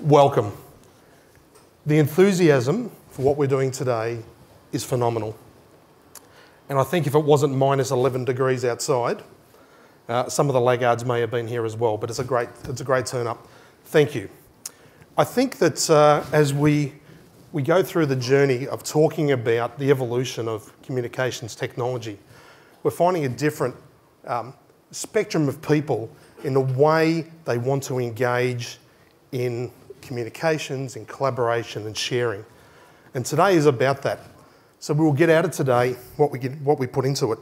Welcome. The enthusiasm for what we're doing today is phenomenal. And I think if it wasn't minus 11 degrees outside, some of the laggards may have been here as well, but it's a great turn up. Thank you. I think that as we go through the journey of talking about the evolution of communications technology, we're finding a different spectrum of people in the way they want to engage in communications, in collaboration and sharing. And today is about that. So we will get out of today what we put into it.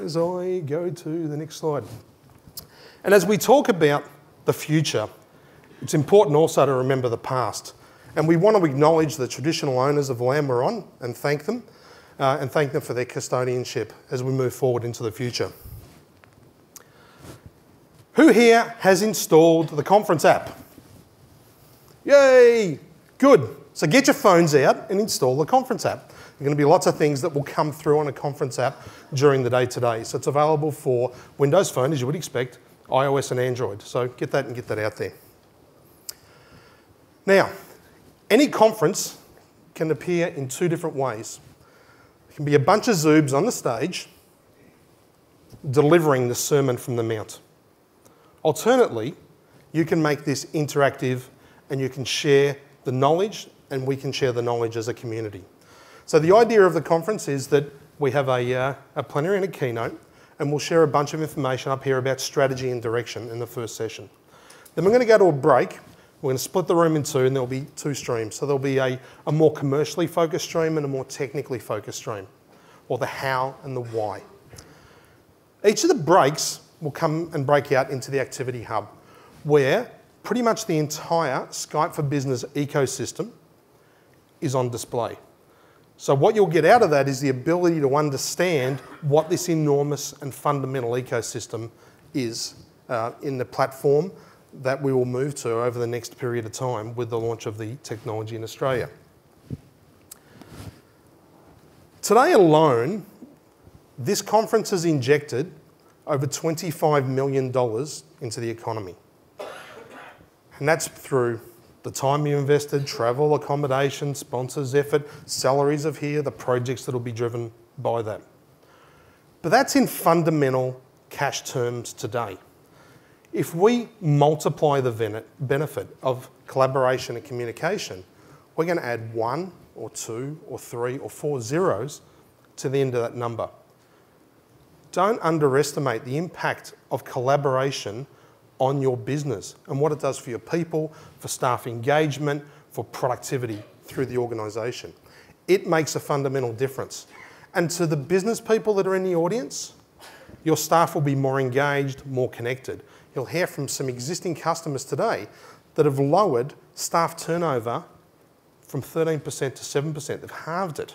As I go to the next slide. And as we talk about the future, it's important also to remember the past. And we want to acknowledge the traditional owners of the land we're on and thank them for their custodianship as we move forward into the future. Who here has installed the conference app? Yay! Good. So get your phones out and install the conference app. There are going to be lots of things that will come through on a conference app during the day today. So it's available for Windows Phone, as you would expect, iOS and Android. So get that and get that out there. Now, any conference can appear in two different ways. It can be a bunch of Zoobs on the stage delivering the sermon from the Mount. Alternately, you can make this interactive and you can share the knowledge and we can share the knowledge as a community. So the idea of the conference is that we have a plenary and a keynote and we'll share a bunch of information up here about strategy and direction in the first session. Then we're going to go to a break. We're going to split the room in two and there'll be two streams. So there'll be a more commercially focused stream and a more technically focused stream, or the how and the why. Each of the breaks will come and break out into the activity hub, where pretty much the entire Skype for Business ecosystem is on display. So what you'll get out of that is the ability to understand what this enormous and fundamental ecosystem is in the platform that we will move to over the next period of time with the launch of the technology in Australia. Today alone, this conference has injected over $25 million into the economy. And that's through the time you invested, travel, accommodation, sponsors' effort, salaries of here, the projects that will be driven by that. But that's in fundamental cash terms today. If we multiply the benefit of collaboration and communication, we're going to add 1 or 2 or 3 or 4 zeros to the end of that number. Don't underestimate the impact of collaboration on your business and what it does for your people, for staff engagement, for productivity through the organisation. It makes a fundamental difference. And to the business people that are in the audience, your staff will be more engaged, more connected. You'll hear from some existing customers today that have lowered staff turnover from 13% to 7%. They've halved it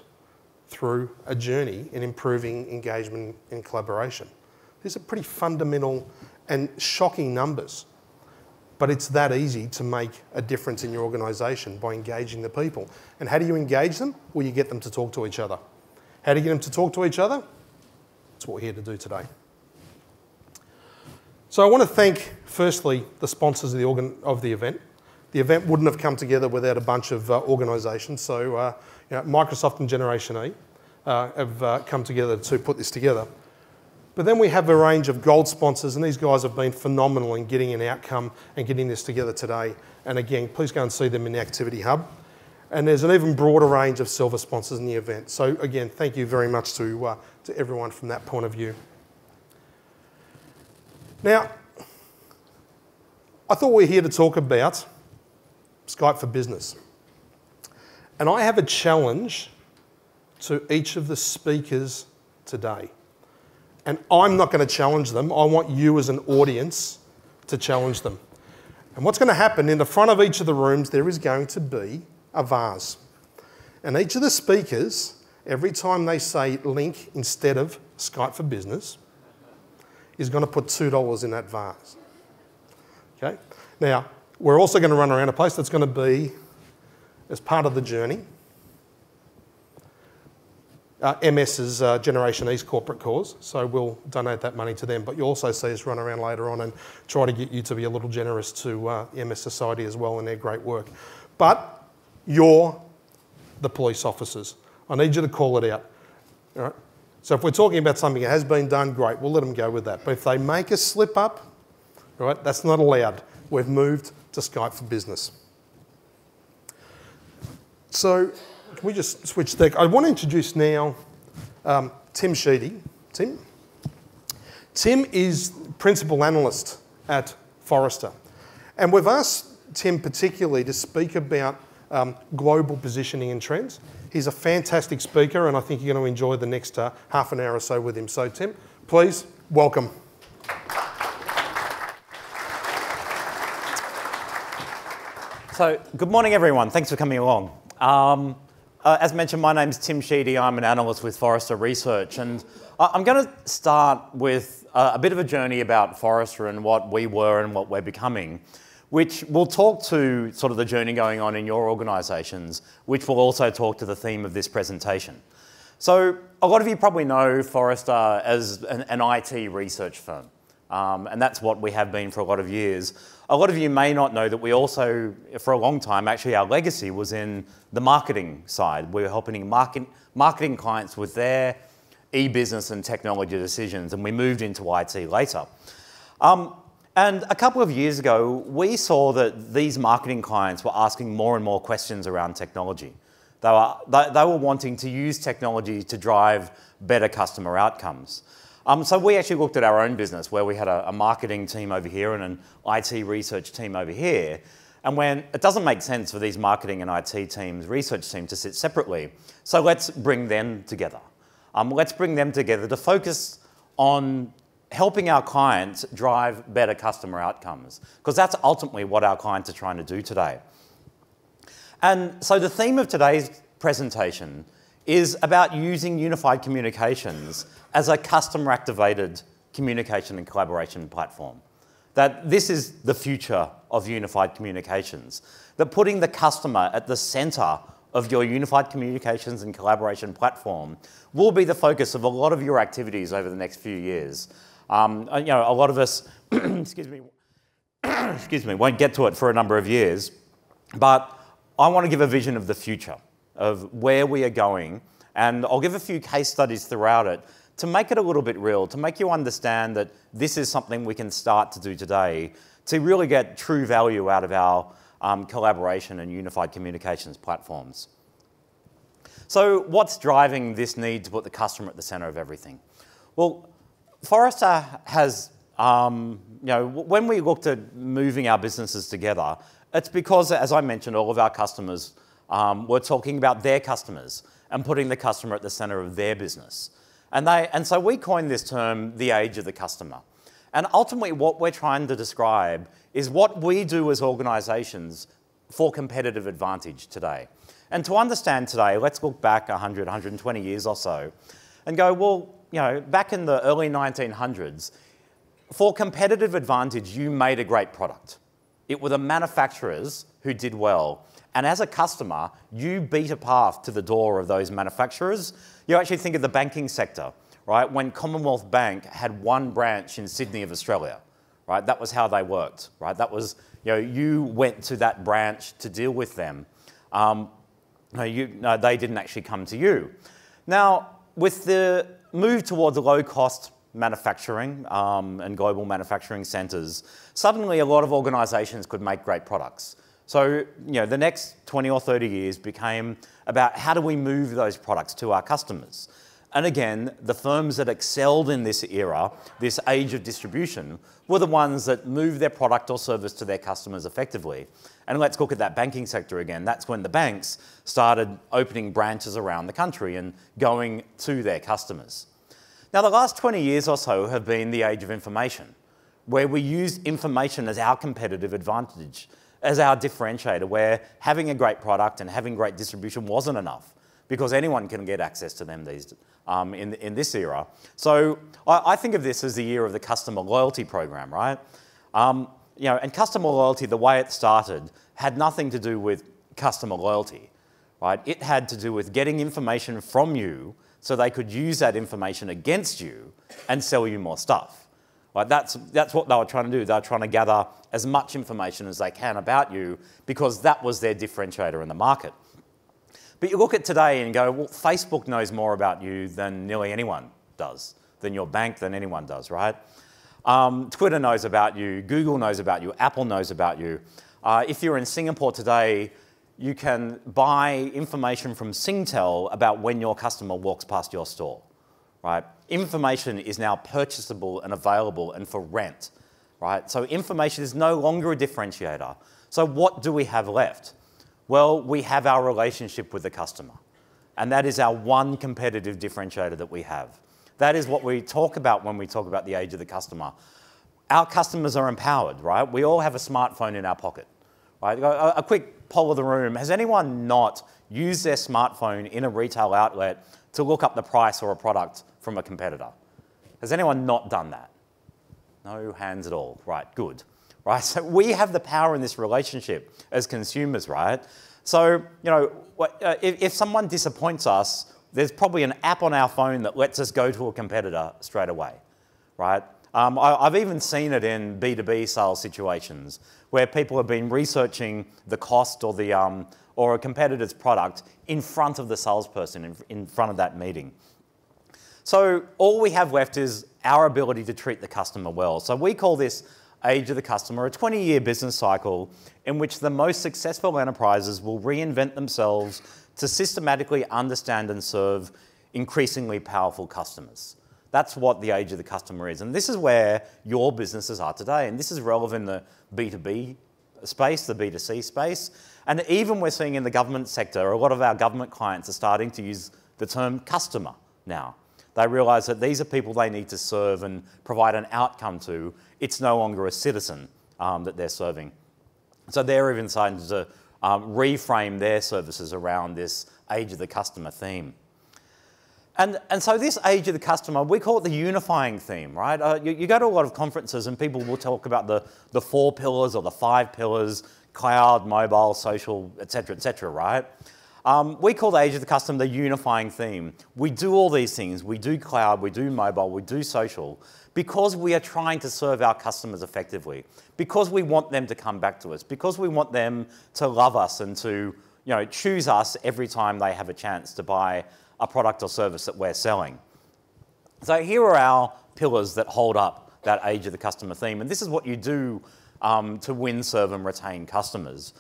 through a journey in improving engagement and collaboration. These are pretty fundamental and shocking numbers, but it's that easy to make a difference in your organisation by engaging the people. And how do you engage them? Well, you get them to talk to each other. How do you get them to talk to each other? That's what we're here to do today. So I want to thank, firstly, the sponsors of the event. The event wouldn't have come together without a bunch of organisations. So Microsoft and Generation E have come together to put this together. But then we have a range of gold sponsors, and these guys have been phenomenal in getting an outcome and getting this together today. And again, please go and see them in the Activity Hub. And there's an even broader range of silver sponsors in the event. So again, thank you very much to everyone from that point of view. Now, I thought we were here to talk about Skype for Business. And I have a challenge to each of the speakers today. And I'm not going to challenge them. I want you as an audience to challenge them. And what's going to happen, in the front of each of the rooms, there is going to be a vase. And each of the speakers, every time they say link instead of Skype for Business, is going to put $2 in that vase. Okay? Now, we're also going to run around a place that's going to be, as part of the journey, MS's Generation East corporate cause, so we'll donate that money to them. But you'll also see us run around later on and try to get you to be a little generous to the MS Society as well in their great work. But you're the police officers. I need you to call it out. All right? So if we're talking about something that has been done, great, we'll let them go with that. But if they make a slip up, all right, that's not allowed. We've moved to Skype for Business. So can we just switch there? I want to introduce now Tim Sheedy. Tim? Tim is Principal Analyst at Forrester. And we've asked Tim particularly to speak about global positioning and trends. He's a fantastic speaker, and I think you're going to enjoy the next half an hour or so with him. So Tim, please, welcome. So, good morning everyone, thanks for coming along. As mentioned, my name's Tim Sheedy. I'm an analyst with Forrester Research, and I'm going to start with a bit of a journey about Forrester and what we were and what we're becoming, which will talk to sort of the journey going on in your organisations, which will also talk to the theme of this presentation. So a lot of you probably know Forrester as an IT research firm, and that's what we have been for a lot of years. A lot of you may not know that we also, for a long time, actually our legacy was in the marketing side. We were helping marketing clients with their e-business and technology decisions, and we moved into IT later. And a couple of years ago, we saw that these marketing clients were asking more and more questions around technology. They were wanting to use technology to drive better customer outcomes. So we actually looked at our own business where we had a marketing team over here and an IT research team over here. And when it doesn't make sense for these marketing and IT teams, research teams to sit separately. So let's bring them together. Let's bring them together to focus on helping our clients drive better customer outcomes, because that's ultimately what our clients are trying to do today. And so the theme of today's presentation is about using unified communications as a customer-activated communication and collaboration platform. That this is the future of unified communications. That putting the customer at the centre of your unified communications and collaboration platform will be the focus of a lot of your activities over the next few years. A lot of us, excuse me, won't get to it for a number of years, but I want to give a vision of the future, of where we are going, and I'll give a few case studies throughout it to make it a little bit real, to make you understand that this is something we can start to do today to really get true value out of our collaboration and unified communications platforms. So what's driving this need to put the customer at the centre of everything? Well, Forrester has, when we looked at moving our businesses together, it's because, as I mentioned, all of our customers were talking about their customers and putting the customer at the centre of their business. And so we coined this term, the age of the customer. And ultimately what we're trying to describe is what we do as organisations for competitive advantage today. And to understand today, let's look back 100, 120 years or so and go, well, back in the early 1900s, for competitive advantage, you made a great product. It were the manufacturers who did well. And as a customer, you beat a path to the door of those manufacturers. You actually think of the banking sector, right? When Commonwealth Bank had one branch in Sydney of Australia, right? That was how they worked, right? That was, you went to that branch to deal with them. They didn't actually come to you. Now, with the move towards low-cost manufacturing and global manufacturing centres, suddenly a lot of organisations could make great products. So, the next 20 or 30 years became about how do we move those products to our customers. And again, the firms that excelled in this era, this age of distribution, were the ones that moved their product or service to their customers effectively. And let's look at that banking sector again. That's when the banks started opening branches around the country and going to their customers. Now, the last 20 years or so have been the age of information, where we use information as our competitive advantage, as our differentiator, where having a great product and having great distribution wasn't enough, because anyone can get access to them in this era. So I think of this as the year of the customer loyalty program, right? And customer loyalty, the way it started, had nothing to do with customer loyalty, right? It had to do with getting information from you so they could use that information against you and sell you more stuff. Right? That's what they were trying to do. They were trying to gather as much information as they can about you because that was their differentiator in the market. But you look at today and go, well, Facebook knows more about you than nearly anyone does, than your bank, than anyone does, right? Twitter knows about you, Google knows about you, Apple knows about you. If you're in Singapore today, you can buy information from Singtel about when your customer walks past your store, right? Information is now purchasable and available and for rent, right? So information is no longer a differentiator. So what do we have left? Well, we have our relationship with the customer, and that is our one competitive differentiator that we have. That is what we talk about when we talk about the age of the customer. Our customers are empowered, right? We all have a smartphone in our pocket, right? A quick poll of the room. Has anyone not used their smartphone in a retail outlet to look up the price or a product from a competitor? Has anyone not done that? No hands at all. Right, good. Right, so we have the power in this relationship as consumers, right? So, you know, if someone disappoints us, there's probably an app on our phone that lets us go to a competitor straight away, right? I've even seen it in B2B sales situations where people have been researching the cost or or a competitor's product in front of the salesperson, in front of that meeting. So all we have left is our ability to treat the customer well. So we call this age of the customer, a 20-year business cycle in which the most successful enterprises will reinvent themselves to systematically understand and serve increasingly powerful customers. That's what the age of the customer is. And this is where your businesses are today. And this is relevant in the B2B space, the B2C space. And even we're seeing in the government sector, a lot of our government clients are starting to use the term customer now. They realise that these are people they need to serve and provide an outcome to. It's no longer a citizen that they're serving. So they're even starting to reframe their services around this age of the customer theme. And so this age of the customer, we call it the unifying theme, right? You go to a lot of conferences and people will talk about the 4 pillars or the 5 pillars, cloud, mobile, social, et cetera, right? We call the age of the customer the unifying theme. We do all these things. We do cloud, we do mobile, we do social, because we are trying to serve our customers effectively, because we want them to come back to us, because we want them to love us and to, you know, choose us every time they have a chance to buy a product or service that we're selling. So here are our pillars that hold up that age of the customer theme, and this is what you do to win, serve, and retain customers.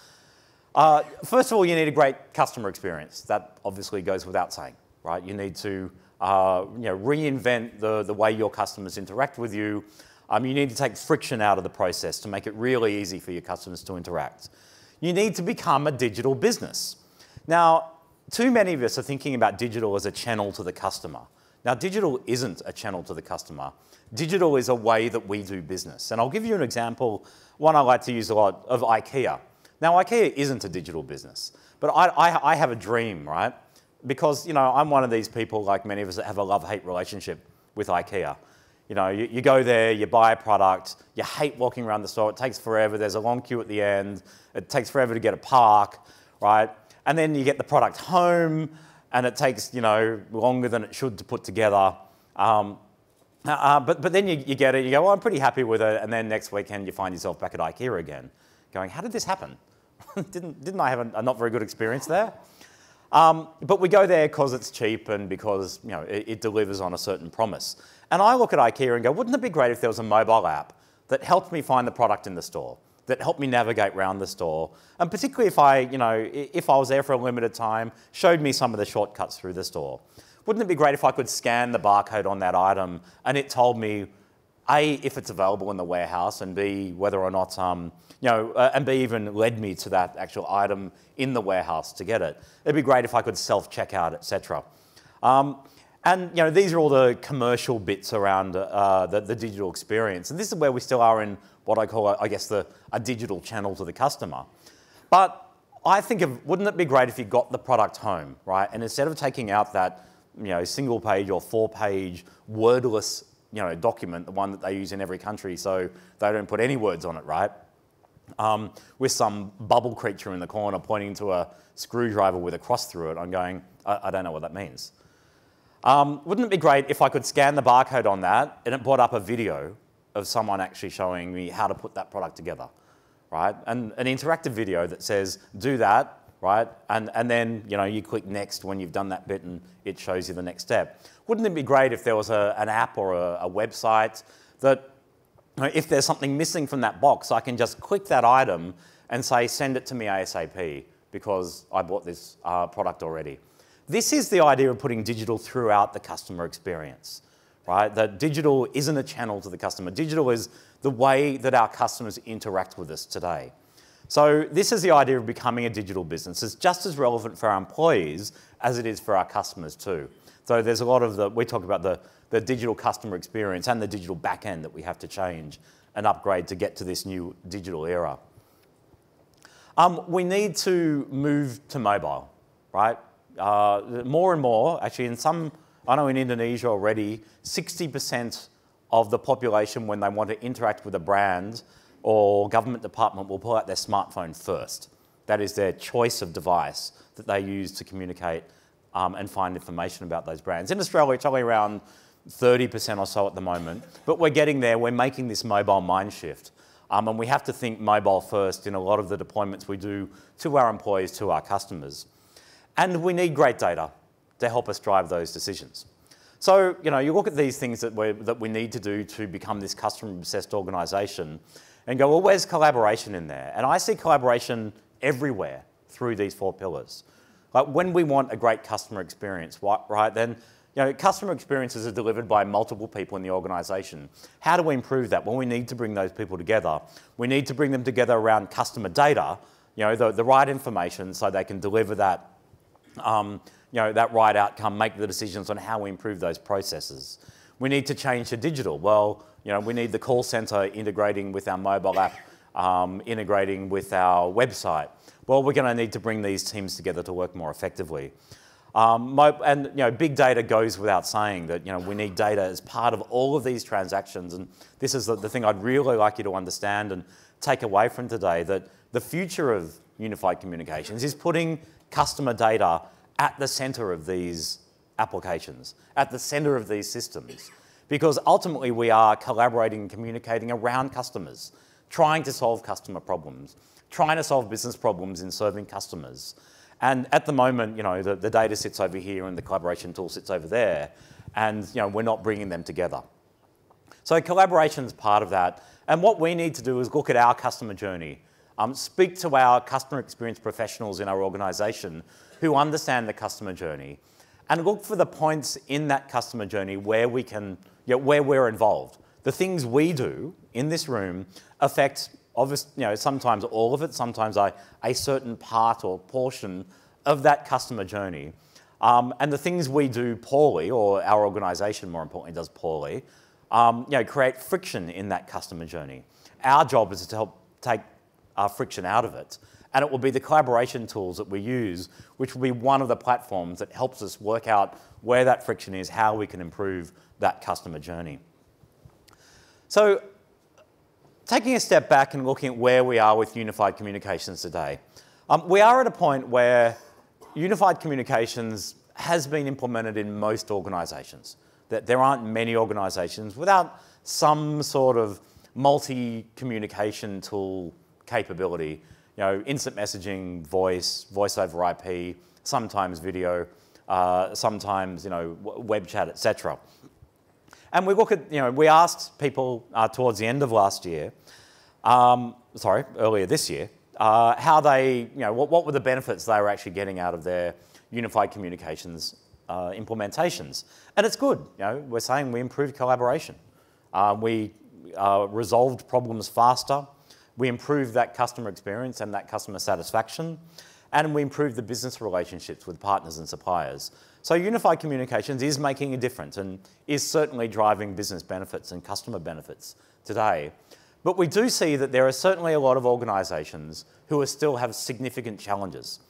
First of all, you need a great customer experience. That obviously goes without saying, right? You need to reinvent the way your customers interact with you. You need to take friction out of the process to make it really easy for your customers to interact. You need to become a digital business. Now, too many of us are thinking about digital as a channel to the customer. Now, digital isn't a channel to the customer. Digital is a way that we do business. And I'll give you an example, one I like to use a lot, of IKEA. Now, IKEA isn't a digital business, but I have a dream, right? Because, you know, I'm one of these people, like many of us, that have a love-hate relationship with IKEA. You know, you go there, you buy a product, you hate walking around the store, it takes forever, there's a long queue at the end, it takes forever to get a park, right? And then you get the product home, and it takes, you know, longer than it should to put together. But then you get it, you go, well, I'm pretty happy with it, and then next weekend you find yourself back at IKEA again, going, how did this happen? Didn't I have a not very good experience there? But we go there because it's cheap and because, you know, it delivers on a certain promise. And I look at IKEA and go, wouldn't it be great if there was a mobile app that helped me find the product in the store, that helped me navigate around the store, and particularly if I was there for a limited time, showed me some of the shortcuts through the store. Wouldn't it be great if I could scan the barcode on that item and it told me, A, if it's available in the warehouse, and B, whether or not, and B, even led me to that actual item in the warehouse to get it. It'd be great if I could self-checkout, etc. And, you know, these are all the commercial bits around the digital experience. And this is where we still are in what I call, I guess, a digital channel to the customer. But I think wouldn't it be great if you got the product home, right? And instead of taking out that, you know, single page or 4-page wordless, you know, document, the one that they use in every country, so they don't put any words on it, right? With some bubble creature in the corner pointing to a screwdriver with a cross through it, I'm going, I don't know what that means. Wouldn't it be great if I could scan the barcode on that and it brought up a video of someone actually showing me how to put that product together, right? And an interactive video that says, do that, right? And then you click next when you've done that bit and it shows you the next step. Wouldn't it be great if there was an app or a website that, if there's something missing from that box, I can just click that item and say, send it to me ASAP because I bought this product already. This is the idea of putting digital throughout the customer experience, right? That digital isn't a channel to the customer. Digital is the way that our customers interact with us today. So this is the idea of becoming a digital business. It's just as relevant for our employees as it is for our customers too. So there's a lot of we talk about the digital customer experience and the digital back end that we have to change and upgrade to get to this new digital era. We need to move to mobile, right? More and more, actually I know in Indonesia already, 60% of the population, when they want to interact with a brand or government department, will pull out their smartphone first. That is their choice of device that they use to communicate and find information about those brands. In Australia, it's only around 30% or so at the moment, but we're getting there. We're making this mobile mind shift. And we have to think mobile first in a lot of the deployments we do to our employees, to our customers. And we need great data to help us drive those decisions. So, you look at these things that we need to do to become this customer-obsessed organisation and go, well, where's collaboration in there? And I see collaboration everywhere through these 4 pillars. Like when we want a great customer experience, right, then customer experiences are delivered by multiple people in the organisation. How do we improve that? Well, we need to bring those people together. We need to bring them together around customer data, the right information so they can deliver that that right outcome, make the decisions on how we improve those processes. We need to change to digital. Well, we need the call centre integrating with our mobile app, integrating with our website. Well, we're going to need to bring these teams together to work more effectively. Big data goes without saying that we need data as part of all of these transactions. And this is the thing I'd really like you to understand and take away from today, that the future of unified communications is putting customer data at the centre of these applications, at the centre of these systems. Because ultimately we are collaborating and communicating around customers, trying to solve customer problems, trying to solve business problems in serving customers. And at the moment, the data sits over here and the collaboration tool sits over there, and we're not bringing them together. So collaboration is part of that. And what we need to do is look at our customer journey, speak to our customer experience professionals in our organisation who understand the customer journey, and look for the points in that customer journey where we can, where we're involved. The things we do in this room affect, sometimes all of it, sometimes a certain part or portion of that customer journey. And the things we do poorly, or our organisation more importantly does poorly, create friction in that customer journey. Our job is to help take friction out of it. And it will be the collaboration tools that we use, which will be one of the platforms that helps us work out where that friction is, how we can improve that customer journey. So, taking a step back and looking at where we are with unified communications today, we are at a point where unified communications has been implemented in most organisations. That there aren't many organisations without some sort of multi-communication tool capability. Instant messaging, voice over IP, sometimes video, sometimes web chat, etc. And we look at, we asked people towards the end of last year, earlier this year, how they, what were the benefits they were actually getting out of their unified communications implementations. And it's good, we're saying we improved collaboration. We resolved problems faster. We improved that customer experience and that customer satisfaction, and we improved the business relationships with partners and suppliers. So unified communications is making a difference and is certainly driving business benefits and customer benefits today. But we do see that there are certainly a lot of organisations who still have significant challenges.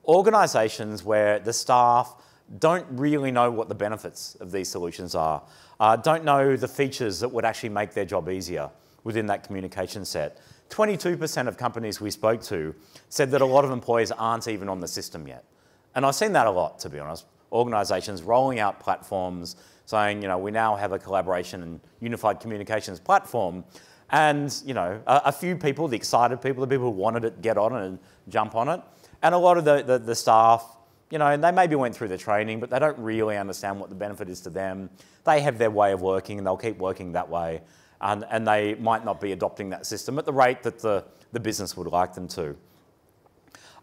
Organisations where the staff don't really know what the benefits of these solutions are, don't know the features that would actually make their job easier within that communication set. 22% of companies we spoke to said that a lot of employees aren't even on the system yet. And I've seen that a lot, to be honest. organizations rolling out platforms saying, we now have a collaboration and unified communications platform. And, a few people, the excited people, the people who wanted it, get on it and jump on it. And a lot of the staff, they maybe went through the training, but they don't really understand what the benefit is to them. They have their way of working and they'll keep working that way. And they might not be adopting that system at the rate that the business would like them to.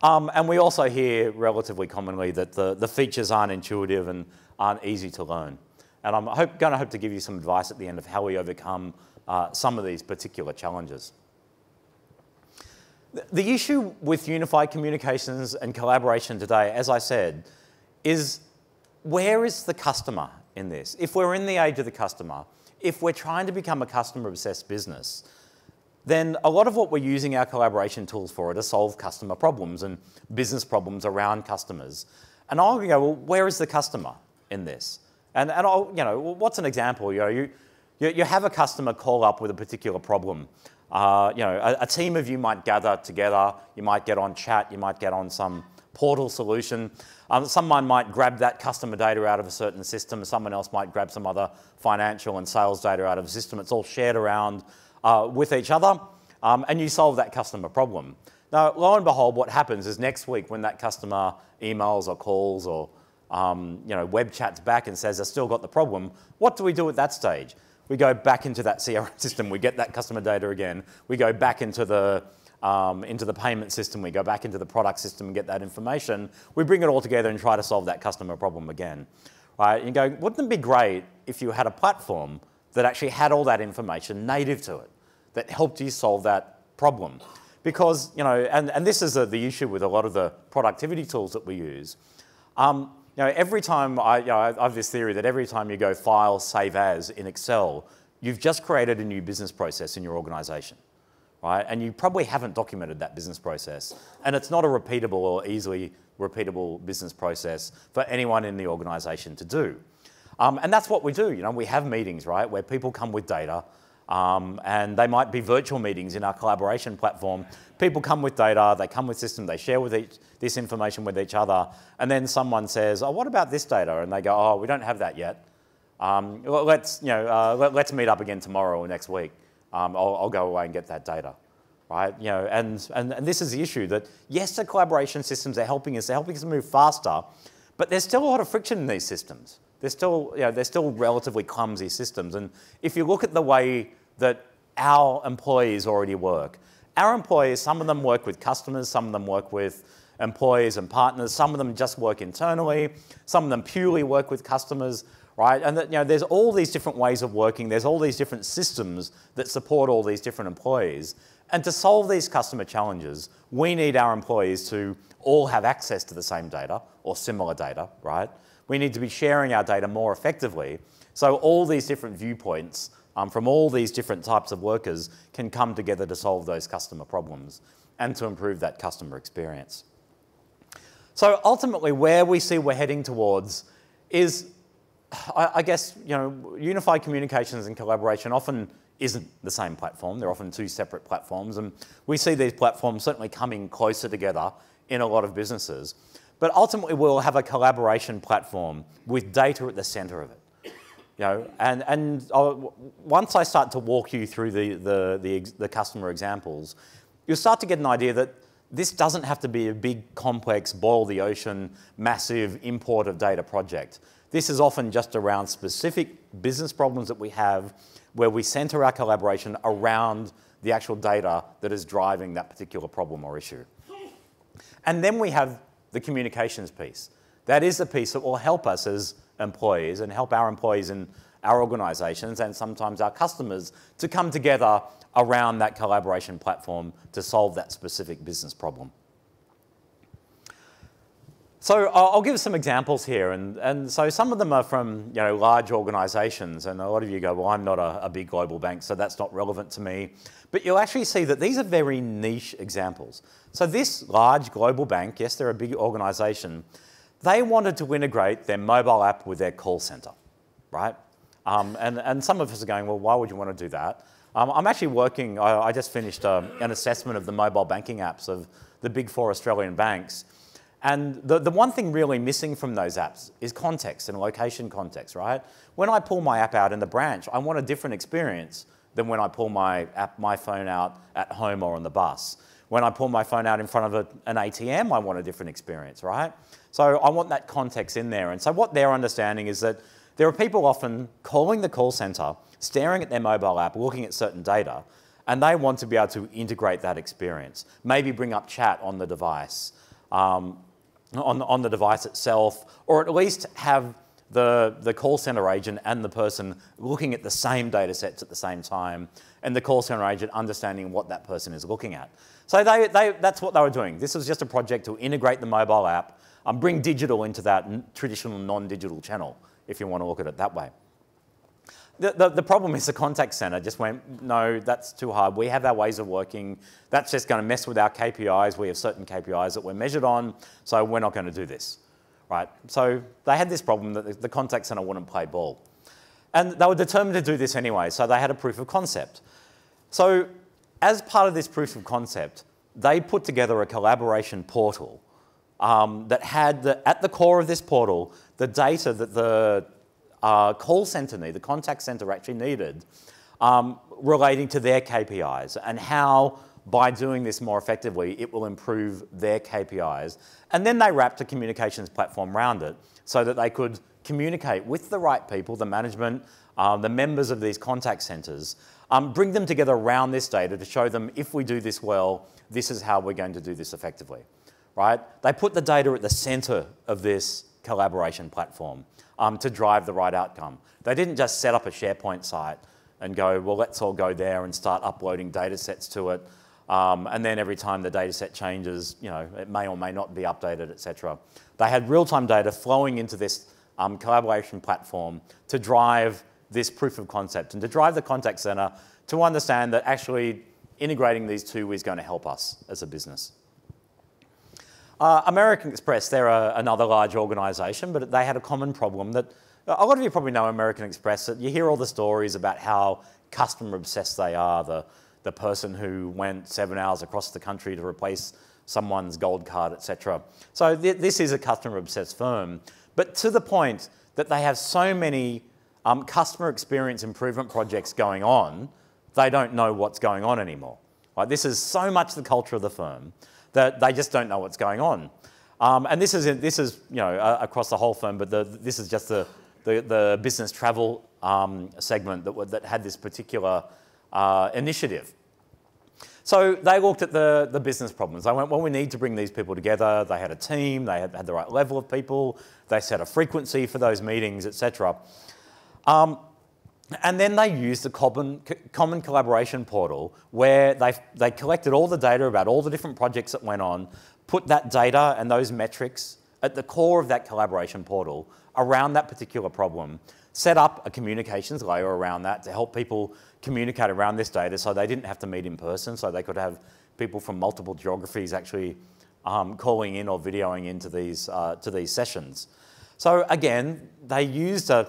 And we also hear relatively commonly that the features aren't intuitive and aren't easy to learn. And I'm going to hope to give you some advice at the end of how we overcome some of these particular challenges. The issue with unified communications and collaboration today, as I said, is where is the customer in this? If we're in the age of the customer, if we're trying to become a customer-obsessed business, then a lot of what we're using our collaboration tools for are to solve customer problems and business problems around customers. And I'll go, well, where is the customer in this? And I'll, what's an example? You have a customer call up with a particular problem. A team of you might gather together. You might get on chat. You might get on some portal solution. Someone might grab that customer data out of a certain system. Someone else might grab some other financial and sales data out of a system. It's all shared around with each other, and you solve that customer problem. Now, lo and behold, what happens is next week when that customer emails or calls or web chats back and says, I've still got the problem, what do we do at that stage? We go back into that CRM system, we get that customer data again, we go back into the payment system, we go back into the product system and get that information, we bring it all together and try to solve that customer problem again. Right? And you go, wouldn't it be great if you had a platform that actually had all that information native to it, that helped you solve that problem? Because, and this is the issue with a lot of the productivity tools that we use. Every time, I have this theory that every time you go File, Save As in Excel, you've just created a new business process in your organization, right? And you probably haven't documented that business process. And it's not a repeatable or easily repeatable business process for anyone in the organization to do. And that's what we do. We have meetings, right, where people come with data, and they might be virtual meetings in our collaboration platform. People come with data, they come with systems, they share this information with each other, and then someone says, oh, what about this data? And they go, oh, we don't have that yet. Let's meet up again tomorrow or next week. I'll go away and get that data. Right? And this is the issue that, yes, the collaboration systems are helping us move faster, but there's still a lot of friction in these systems. They're still relatively clumsy systems. And if you look at the way that our employees already work, our employees, some of them work with customers, some of them work with employees and partners, some of them just work internally, some of them purely work with customers, right? And there's all these different ways of working, there's all these different systems that support all these different employees. And to solve these customer challenges, we need our employees to all have access to the same data or similar data, right? We need to be sharing our data more effectively so all these different viewpoints from all these different types of workers can come together to solve those customer problems and to improve that customer experience. So ultimately, where we see we're heading towards is, I guess, unified communications and collaboration often isn't the same platform. They're often two separate platforms, and we see these platforms certainly coming closer together in a lot of businesses. But ultimately, we'll have a collaboration platform with data at the center of it. Once I start to walk you through the customer examples, you'll start to get an idea that this doesn't have to be a big, complex, boil the ocean, massive import of data project. This is often just around specific business problems that we have where we center our collaboration around the actual data that is driving that particular problem or issue. And then we have the communications piece. That is the piece that will help us as employees and help our employees in our organizations and sometimes our customers to come together around that collaboration platform to solve that specific business problem. So I'll give some examples here, and so some of them are from large organizations, and a lot of you go, well, I'm not a big global bank, so that's not relevant to me. But you'll actually see that these are very niche examples. So this large global bank, yes, they're a big organization, they wanted to integrate their mobile app with their call center, right? And some of us are going, well, why would you want to do that? I'm actually working, I just finished an assessment of the mobile banking apps of the big 4 Australian banks. And the one thing really missing from those apps is context and location context, right? When I pull my app out in the branch, I want a different experience than when I pull my phone out at home or on the bus. When I pull my phone out in front of an ATM, I want a different experience, right? So I want that context in there. And so what they're understanding is that there are people often calling the call center, staring at their mobile app, looking at certain data, and they want to be able to integrate that experience. Maybe bring up chat on the device, on the device itself, or at least have the call center agent and the person looking at the same data sets at the same time, and the call center agent understanding what that person is looking at. So that's what they were doing. This was just a project to integrate the mobile app, bring digital into that traditional non-digital channel, if you want to look at it that way. The problem is the contact center just went, no, that's too hard. We have our ways of working. That's just going to mess with our KPIs. We have certain KPIs that we're measured on, so we're not going to do this, right? So they had this problem that the contact center wouldn't play ball. And they were determined to do this anyway, so they had a proof of concept. So as part of this proof of concept, they put together a collaboration portal that had, at the core of this portal, the data that the call center the contact center actually needed relating to their KPIs and how, by doing this more effectively, it will improve their KPIs. And then they wrapped a communications platform around it so that they could communicate with the right people, the management, the members of these contact centers, bring them together around this data to show them, if we do this well, this is how we're going to do this effectively, right? They put the data at the center of this collaboration platform to drive the right outcome. They didn't just set up a SharePoint site and go, well, let's all go there and start uploading data sets to it. And then every time the data set changes, it may or may not be updated, etc. They had real-time data flowing into this collaboration platform to drive this proof of concept and to drive the contact center to understand that actually integrating these two is going to help us as a business. American Express, they're another large organisation, but they had a common problem that a lot of you probably know American Express. That you hear all the stories about how customer obsessed they are, the person who went 7 hours across the country to replace someone's gold card, etc. So this is a customer obsessed firm, but to the point that they have so many customer experience improvement projects going on, they don't know what's going on anymore. Right? This is so much the culture of the firm that they just don't know what's going on. And this is across the whole firm, but this is just the business travel segment that had this particular initiative. So they looked at the business problems. They went, well, we need to bring these people together. They had a team. They had the right level of people. They set a frequency for those meetings, etc. And then they used the common collaboration portal where they collected all the data about all the different projects that went on, put that data and those metrics at the core of that collaboration portal around that particular problem, set up a communications layer around that to help people communicate around this data so they didn't have to meet in person, so they could have people from multiple geographies actually calling in or videoing into to these sessions. So again, they used a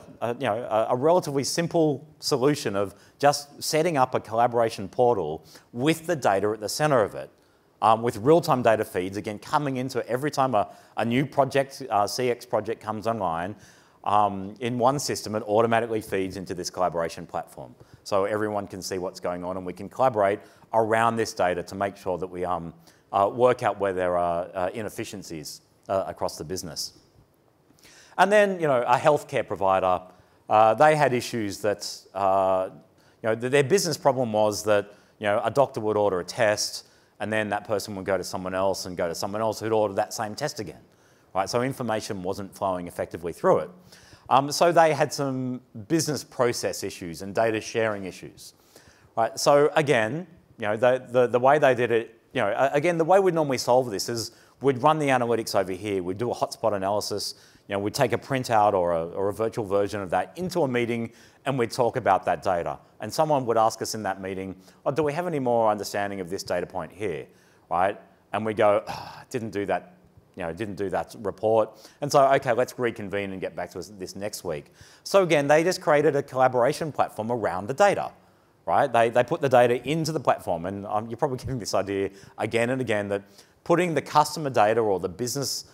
relatively simple solution of just setting up a collaboration portal with the data at the center of it, with real-time data feeds, again, coming into every time a new project, CX project comes online, in one system, it automatically feeds into this collaboration platform. So everyone can see what's going on and we can collaborate around this data to make sure that we work out where there are inefficiencies across the business. And then, a healthcare provider, they had issues that, their business problem was that, a doctor would order a test and then that person would go to someone else and go to someone else who'd order that same test again, right? So information wasn't flowing effectively through it. So they had some business process issues and data sharing issues, right? So again, the way they did it, again, the way we'd normally solve this is we'd run the analytics over here, we'd do a hotspot analysis, we'd take a printout or a virtual version of that into a meeting and we'd talk about that data. And someone would ask us in that meeting, do we have any more understanding of this data point here, right? And we go, didn't do that, didn't do that report. And so, okay, let's reconvene and get back to this next week. So again, they just created a collaboration platform around the data, right? They put the data into the platform, and you're probably getting this idea again and again that putting the customer data or the business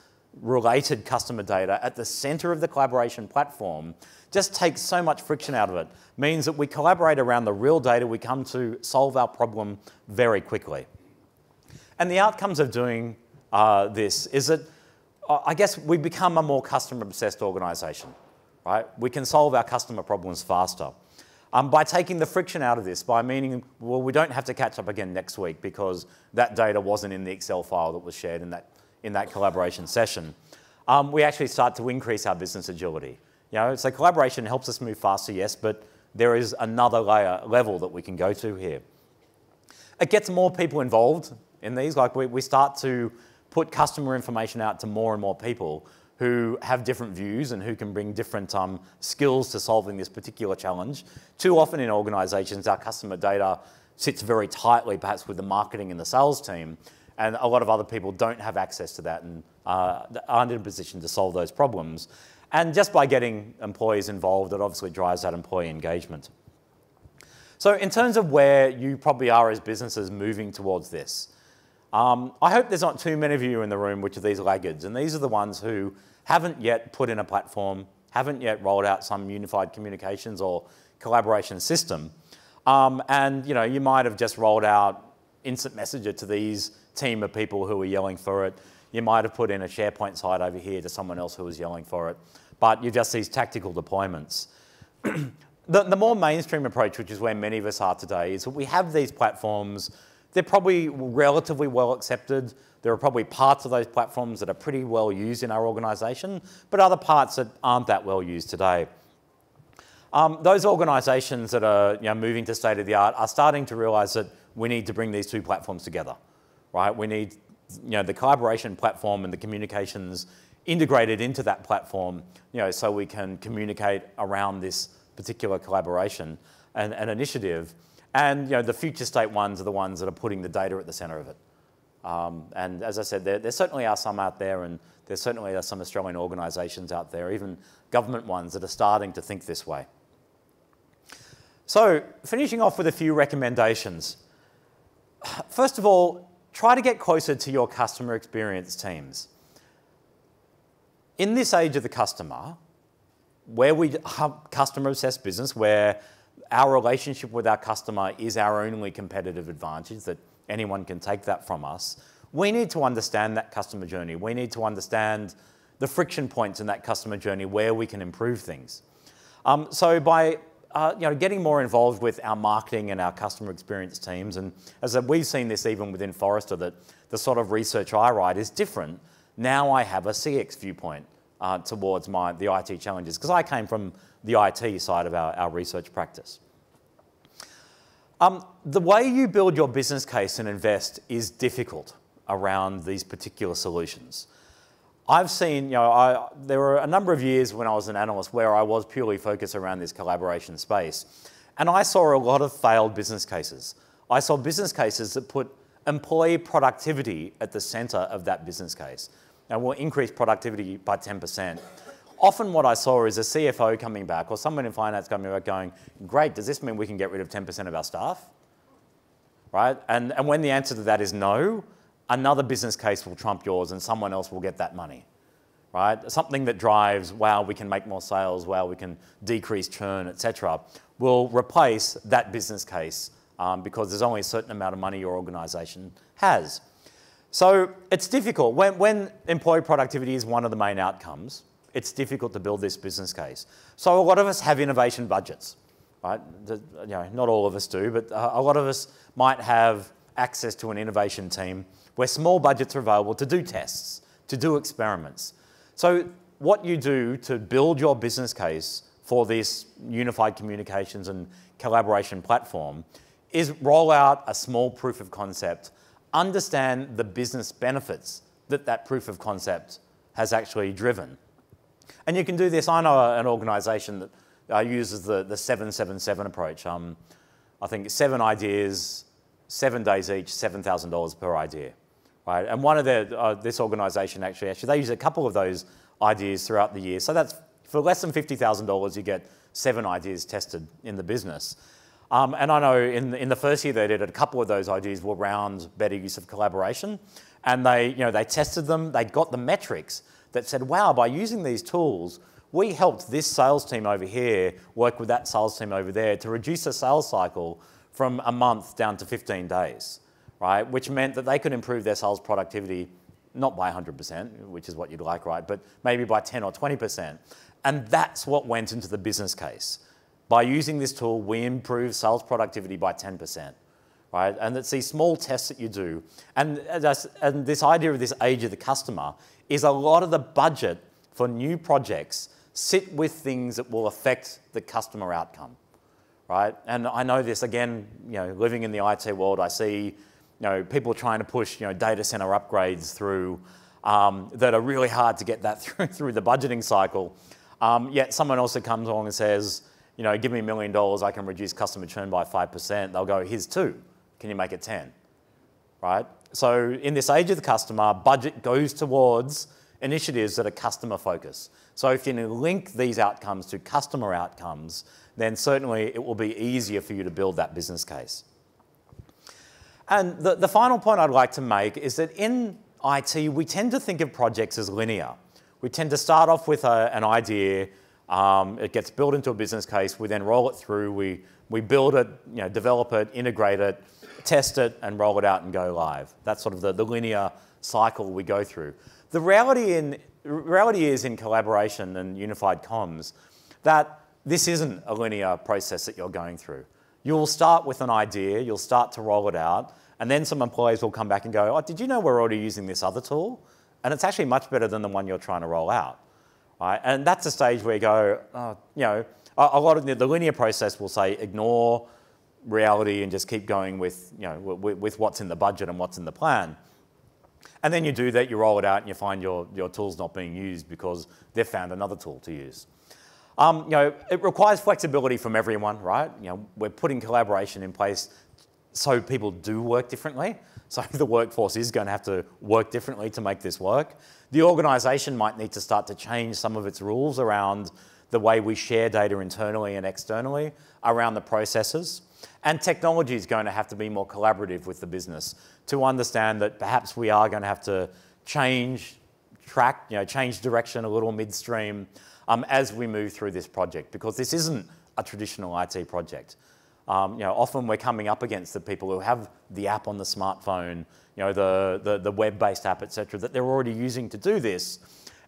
related customer data at the center of the collaboration platform just takes so much friction out of it. Means that we collaborate around the real data, we come to solve our problem very quickly. And the outcomes of doing this is that I guess we become a more customer-obsessed organisation, right? We can solve our customer problems faster. By taking the friction out of this, by meaning, well, we don't have to catch up again next week because that data wasn't in the Excel file that was shared in that collaboration session. We actually start to increase our business agility. So collaboration helps us move faster, yes, but there is another level that we can go to here. It gets more people involved in these. Like we start to put customer information out to more and more people who have different views and who can bring different skills to solving this particular challenge. Too often in organisations, our customer data sits very tightly, perhaps with the marketing and the sales team, and a lot of other people don't have access to that and aren't in a position to solve those problems. And just by getting employees involved, it obviously drives that employee engagement. So in terms of where you probably are as businesses moving towards this, I hope there's not too many of you in the room which are these laggards, and these are the ones who haven't yet put in a platform, haven't yet rolled out some unified communications or collaboration system. And you might have just rolled out instant messenger to these team of people who are yelling for it. You might have put in a SharePoint site over here to someone else who was yelling for it. But you're just these tactical deployments. The more mainstream approach, which is where many of us are today, is that we have these platforms. They're probably relatively well accepted. There are probably parts of those platforms that are pretty well used in our organisation, but other parts that aren't that well used today. Those organisations that are moving to state of the art are starting to realise that we need to bring these two platforms together, right? We need the collaboration platform and the communications integrated into that platform, so we can communicate around this particular collaboration and initiative. And the future state ones are the ones that are putting the data at the centre of it. And as I said, there certainly are some out there, and there certainly are some Australian organisations out there, even government ones, that are starting to think this way. So, finishing off with a few recommendations. First of all, try to get closer to your customer experience teams. In this age of the customer, where we have customer-obsessed business, where our relationship with our customer is our only competitive advantage, that anyone can take that from us, we need to understand that customer journey. We need to understand the friction points in that customer journey where we can improve things. So by getting more involved with our marketing and our customer experience teams, and as we've seen this even within Forrester, that the sort of research I write is different. Now I have a CX viewpoint towards the IT challenges, because I came from the IT side of our research practice. The way you build your business case and invest is difficult around these particular solutions. I've seen, there were a number of years when I was an analyst where I was purely focused around this collaboration space, and I saw a lot of failed business cases. I saw business cases that put employee productivity at the centre of that business case, and will increase productivity by 10%. Often what I saw is a CFO coming back or someone in finance coming back going, great, does this mean we can get rid of 10% of our staff? Right? And when the answer to that is no, another business case will trump yours and someone else will get that money. Right? Something that drives, wow, we can make more sales, wow, we can decrease churn, etc., will replace that business case because there's only a certain amount of money your organisation has. So it's difficult. When employee productivity is one of the main outcomes, it's difficult to build this business case. So a lot of us have innovation budgets, right? Not all of us do, but a lot of us might have access to an innovation team where small budgets are available to do tests, to do experiments. So what you do to build your business case for this unified communications and collaboration platform is roll out a small proof of concept, understand the business benefits that proof of concept has actually driven. And you can do this. I know an organisation that uses the 7-7-7 approach. I think 7 ideas, 7 days each, $7,000 per idea. Right? And one of this organisation actually, they use a couple of those ideas throughout the year. So that's for less than $50,000, you get 7 ideas tested in the business. And I know in the first year they did it, a couple of those ideas were around better use of collaboration. And they tested them, they got the metrics that said, wow, by using these tools, we helped this sales team over here work with that sales team over there to reduce the sales cycle from a month down to 15 days, right? Which meant that they could improve their sales productivity, not by 100%, which is what you'd like, right? But maybe by 10 or 20%. And that's what went into the business case. By using this tool, we improve sales productivity by 10%, right? And it's these small tests that you do. And this idea of this age of the customer is a lot of the budget for new projects sit with things that will affect the customer outcome, right? And I know this, again, living in the IT world, I see people trying to push data center upgrades through that are really hard to get that through the budgeting cycle. Yet someone also comes along and says, give me $1 million, I can reduce customer churn by 5%. They'll go, here's 2. Can you make it 10? Right? So in this age of the customer, budget goes towards initiatives that are customer focused. So if you link these outcomes to customer outcomes, then certainly it will be easier for you to build that business case. And the final point I'd like to make is that in IT, we tend to think of projects as linear. We tend to start off with an idea, it gets built into a business case, we then roll it through, we build it, develop it, integrate it, test it, and roll it out and go live. That's sort of the linear cycle we go through. The reality is in collaboration and unified comms that this isn't a linear process that you're going through. You'll start with an idea, you'll start to roll it out, and then some employees will come back and go, oh, did you know we're already using this other tool? And it's actually much better than the one you're trying to roll out. Right? And that's a stage where you go, a lot of the linear process will say ignore reality and just keep going with, with what's in the budget and what's in the plan. And then you do that, you roll it out, and you find your tool's not being used because they've found another tool to use. It requires flexibility from everyone, right? We're putting collaboration in place so people do work differently. So the workforce is going to have to work differently to make this work. The organisation might need to start to change some of its rules around the way we share data internally and externally, around the processes. And technology is going to have to be more collaborative with the business to understand that perhaps we are going to have to change track, change direction a little midstream as we move through this project, because this isn't a traditional IT project. Often we're coming up against the people who have the app on the smartphone, the web-based app, etc., that they're already using to do this.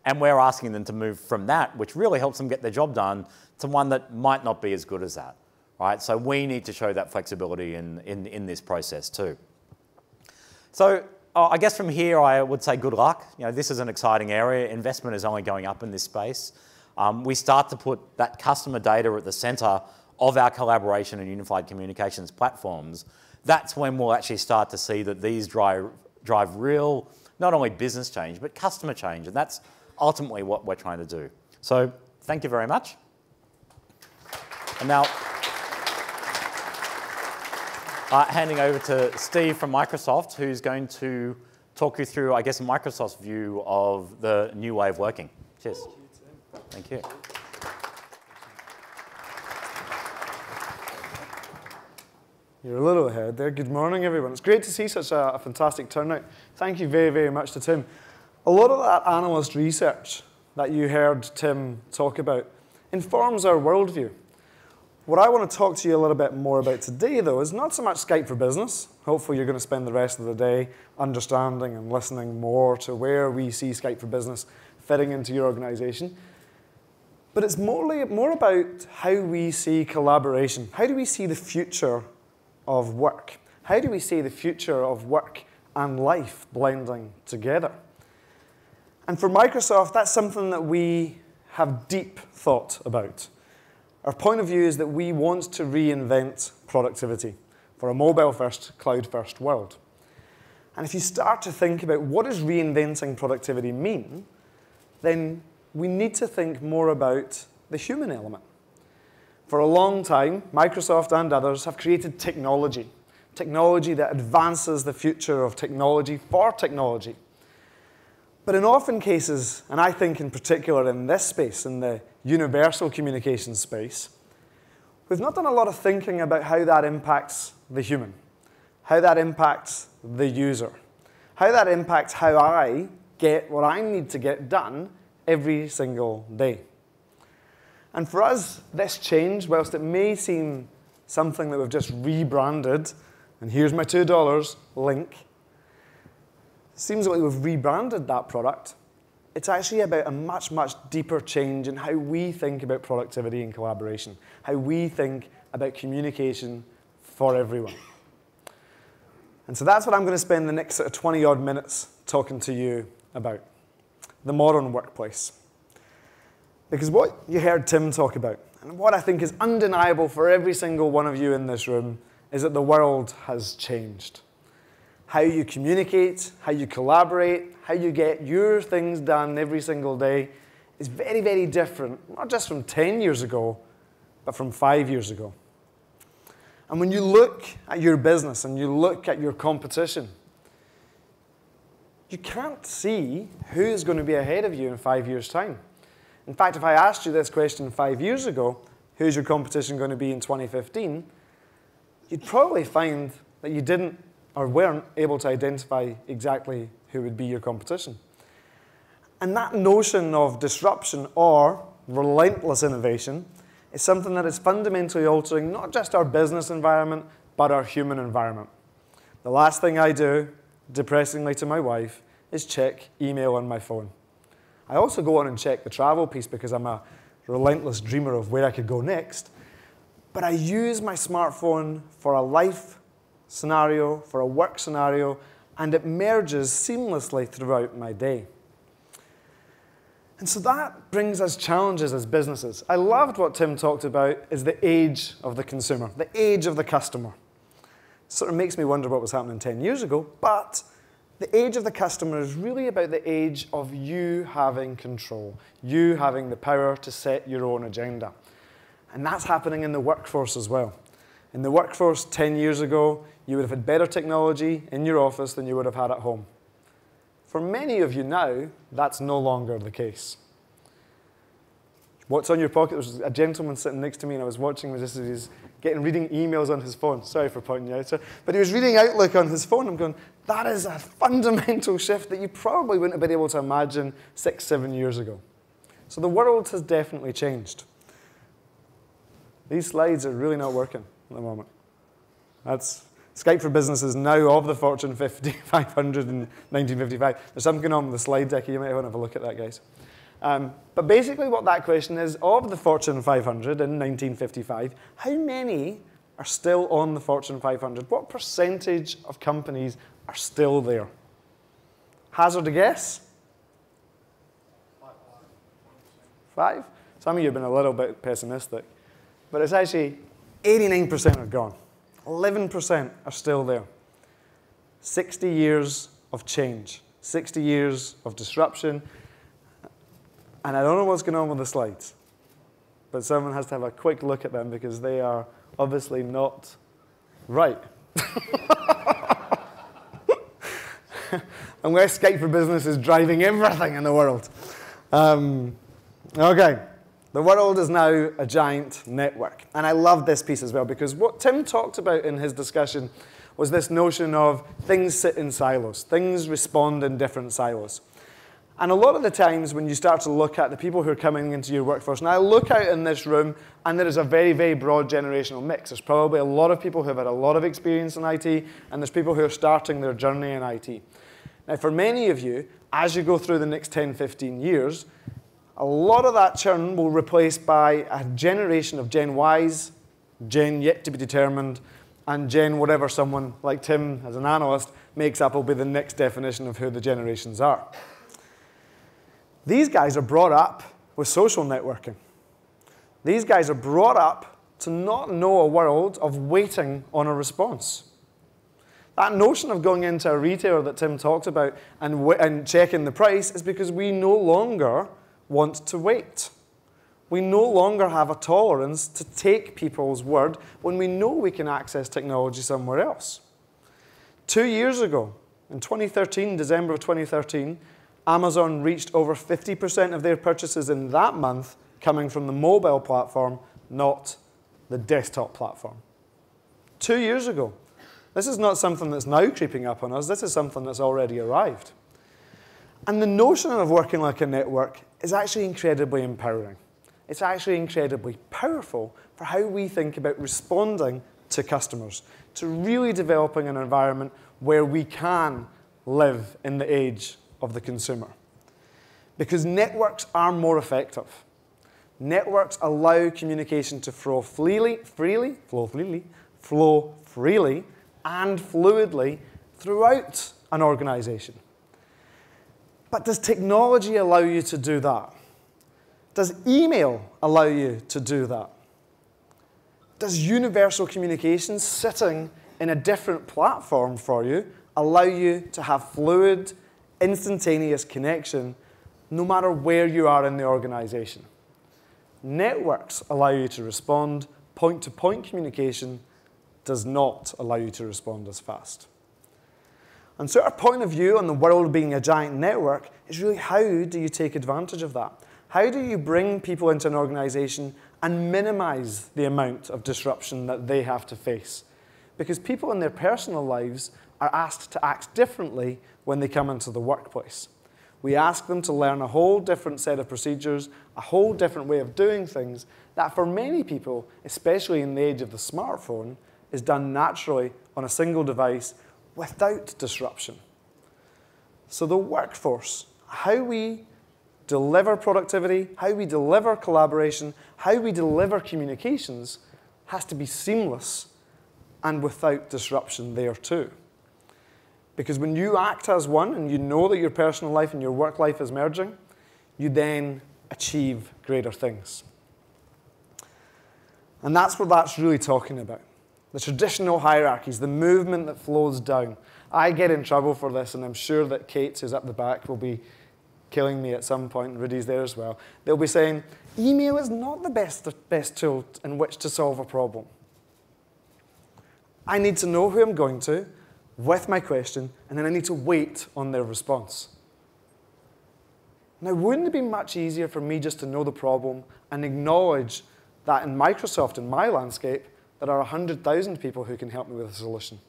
And we're asking them to move from that, which really helps them get their job done, to one that might not be as good as that. Right? So we need to show that flexibility in this process too. So I guess from here I would say good luck. This is an exciting area. Investment is only going up in this space. We start to put that customer data at the centre of our collaboration and unified communications platforms. That's when we'll actually start to see that these drive real, not only business change, but customer change. And that's ultimately what we're trying to do. So thank you very much. And now, handing over to Steve from Microsoft, who's going to talk you through, I guess, Microsoft's view of the new way of working. Cheers. Thank you. You're a little ahead there. Good morning, everyone. It's great to see such a fantastic turnout. Thank you very, very much to Tim. A lot of that analyst research that you heard Tim talk about informs our worldview. What I want to talk to you a little bit more about today, though, is not so much Skype for Business. Hopefully you're going to spend the rest of the day understanding and listening more to where we see Skype for Business fitting into your organization. But it's more about how we see collaboration. How do we see the future of work? How do we see the future of work and life blending together? And for Microsoft, that's something that we have deep thought about. Our point of view is that we want to reinvent productivity for a mobile-first, cloud-first world. And if you start to think about what does reinventing productivity mean, then we need to think more about the human element. For a long time, Microsoft and others have created technology that advances the future of technology for technology. But in often cases, and I think in particular in this space, in the universal communication space, we've not done a lot of thinking about how that impacts the human, how that impacts the user, how that impacts how I get what I need to get done every single day. And for us, this change, whilst it may seem something that we've just rebranded, and here's my $2 link, seems like we've rebranded that product. It's actually about a much, much deeper change in how we think about productivity and collaboration, how we think about communication for everyone. And so that's what I'm going to spend the next sort of 20-odd minutes talking to you about, the modern workplace. Because what you heard Tim talk about, and what I think is undeniable for every single one of you in this room, is that the world has changed. How you communicate, how you collaborate, how you get your things done every single day is very, very different, not just from 10 years ago, but from 5 years ago. And when you look at your business and you look at your competition, you can't see who is going to be ahead of you in 5 years' time. In fact, if I asked you this question 5 years ago, who's your competition going to be in 2015, you'd probably find that you didn't or weren't able to identify exactly who would be your competition. And that notion of disruption or relentless innovation is something that is fundamentally altering not just our business environment, but our human environment. The last thing I do, depressingly to my wife, is check email on my phone. I also go on and check the travel piece because I'm a relentless dreamer of where I could go next. But I use my smartphone for a life scenario, for a work scenario, and it merges seamlessly throughout my day. And so that brings us challenges as businesses. I loved what Tim talked about is the age of the consumer, the age of the customer. Sort of makes me wonder what was happening 10 years ago, but the age of the customer is really about the age of you having control, you having the power to set your own agenda. And that's happening in the workforce as well. In the workforce 10 years ago, you would have had better technology in your office than you would have had at home. For many of you now, that's no longer the case. What's on your pocket? There was a gentleman sitting next to me, and I was watching this as he's reading emails on his phone. Sorry for pointing you out, sir. But he was reading Outlook on his phone. I'm going, that is a fundamental shift that you probably wouldn't have been able to imagine 6, 7 years ago. So the world has definitely changed. These slides are really not working at the moment. That's Skype for Business is now of the Fortune 500 in 1955. There's something going on with the slide deck. You might want to have a look at that, guys. But basically what that question is, of the Fortune 500 in 1955, how many are still on the Fortune 500? What percentage of companies are still there? Hazard a guess? 5? Some of you have been a little bit pessimistic. But it's actually 89% are gone. 11% are still there. 60 years of change. 60 years of disruption. And I don't know what's going on with the slides, but someone has to have a quick look at them because they are obviously not right. Unless Skype for Business is driving everything in the world. Okay, the world is now a giant network. And I love this piece as well because what Tim talked about in his discussion was this notion of things sit in silos. Things respond in different silos. And a lot of the times when you start to look at the people who are coming into your workforce, and I look out in this room and there is a very, very broad generational mix. There's probably a lot of people who have had a lot of experience in IT, and there's people who are starting their journey in IT. Now for many of you, as you go through the next 10, 15 years, a lot of that churn will be replaced by a generation of Gen Ys, Gen yet to be determined, and Gen whatever someone like Tim as an analyst makes up will be the next definition of who the generations are. These guys are brought up with social networking. These guys are brought up to not know a world of waiting on a response. That notion of going into a retailer that Tim talked about and checking the price is because we no longer want to wait. We no longer have a tolerance to take people's word when we know we can access technology somewhere else. 2 years ago, in 2013, December of 2013, Amazon reached over 50% of their purchases in that month coming from the mobile platform, not the desktop platform. 2 years ago. This is not something that's now creeping up on us. This is something that's already arrived. And the notion of working like a network is actually incredibly empowering. It's actually incredibly powerful for how we think about responding to customers, to really developing an environment where we can live in the age of the consumer. Because networks are more effective. Networks allow communication to flow freely and fluidly throughout an organization. But does technology allow you to do that? Does email allow you to do that? Does universal communication sitting in a different platform for you allow you to have fluid, instantaneous connection no matter where you are in the organization? Networks allow you to respond. Point-to-point communication does not allow you to respond as fast. And so our point of view on the world being a giant network is really, how do you take advantage of that? How do you bring people into an organization and minimize the amount of disruption that they have to face? Because people in their personal lives are asked to act differently when they come into the workplace. We ask them to learn a whole different set of procedures, a whole different way of doing things that for many people, especially in the age of the smartphone, is done naturally on a single device without disruption. So the workforce, how we deliver productivity, how we deliver collaboration, how we deliver communications has to be seamless and without disruption there too. Because when you act as one and you know that your personal life and your work life is merging, you then achieve greater things. And that's what that's really talking about. The traditional hierarchies, the movement that flows down. I get in trouble for this, and I'm sure that Kate, who's up the back, will be killing me at some point, and Rudy's there as well. They'll be saying, email is not the best tool in which to solve a problem. I need to know who I'm going to with my question, and then I need to wait on their response. Now, wouldn't it be much easier for me just to know the problem and acknowledge that in Microsoft, in my landscape, there are 100,000 people who can help me with a solution?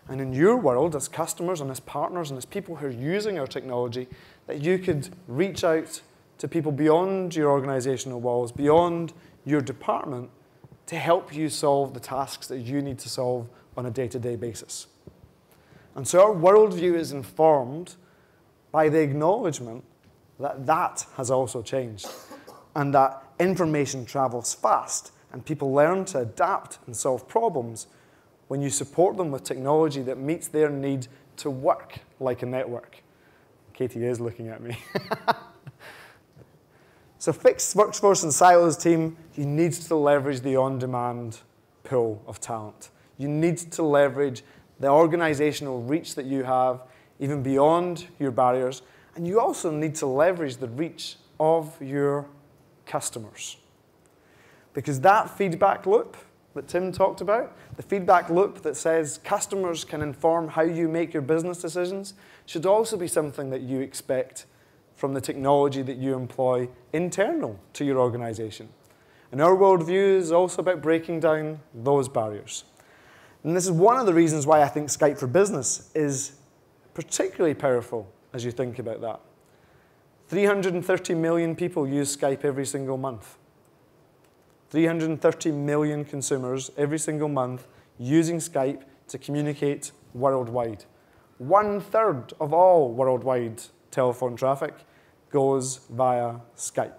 And in your world, as customers and as partners and as people who are using our technology, that you could reach out to people beyond your organizational walls, beyond your department, to help you solve the tasks that you need to solve on a day-to-day basis. And so our worldview is informed by the acknowledgement that that has also changed, and that information travels fast, and people learn to adapt and solve problems when you support them with technology that meets their need to work like a network. Katie is looking at me. So fixed workforce and silos team, you need to leverage the on-demand pool of talent. You need to leverage the organizational reach that you have, even beyond your barriers, and you also need to leverage the reach of your customers. Because that feedback loop that Tim talked about, the feedback loop that says customers can inform how you make your business decisions, should also be something that you expect from the technology that you employ internal to your organization. And our worldview is also about breaking down those barriers. And this is one of the reasons why I think Skype for Business is particularly powerful as you think about that. 330 million people use Skype every single month. 330 million consumers every single month using Skype to communicate worldwide. 1/3 of all worldwide telephone traffic goes via Skype.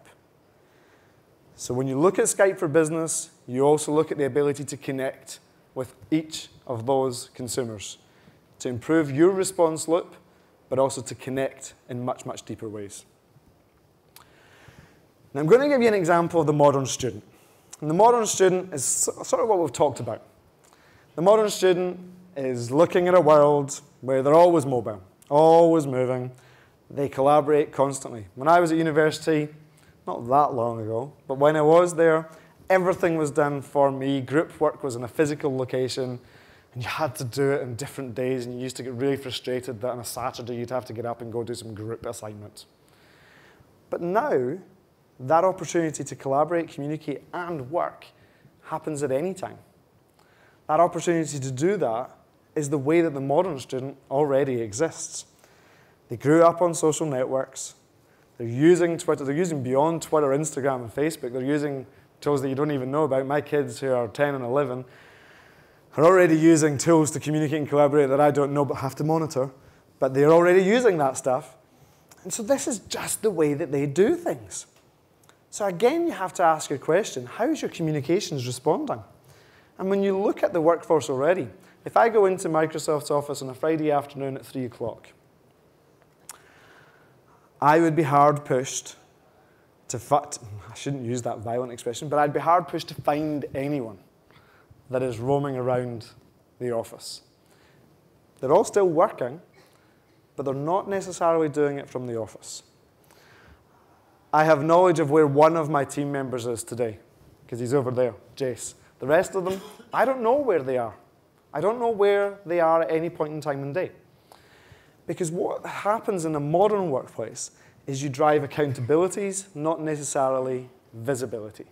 So when you look at Skype for Business, you also look at the ability to connect with each of those consumers to improve your response loop, but also to connect in much, much deeper ways. Now, I'm going to give you an example of the modern student. And the modern student is sort of what we've talked about. The modern student is looking at a world where they're always mobile, always moving. They collaborate constantly. When I was at university, not that long ago, but when I was there, everything was done for me. Group work was in a physical location, and you had to do it on different days, and you used to get really frustrated that on a Saturday you'd have to get up and go do some group assignments. But now, that opportunity to collaborate, communicate, and work happens at any time. That opportunity to do that is the way that the modern student already exists. They grew up on social networks. They're using Twitter. They're using beyond Twitter, Instagram, and Facebook. They're using tools that you don't even know about. My kids, who are 10 and 11, are already using tools to communicate and collaborate that I don't know but have to monitor. But they're already using that stuff. And so this is just the way that they do things. So again, you have to ask your question, how is your communications responding? And when you look at the workforce already, if I go into Microsoft's office on a Friday afternoon at 3 o'clock, I would be hard pushed to I shouldn't use that violent expression, but I'd be hard pushed to find anyone that is roaming around the office. They're all still working, but they're not necessarily doing it from the office. I have knowledge of where one of my team members is today, because he's over there, Jace. The rest of them, I don't know where they are. I don't know where they are at any point in time and day. Because what happens in a modern workplace is you drive accountabilities, not necessarily visibility.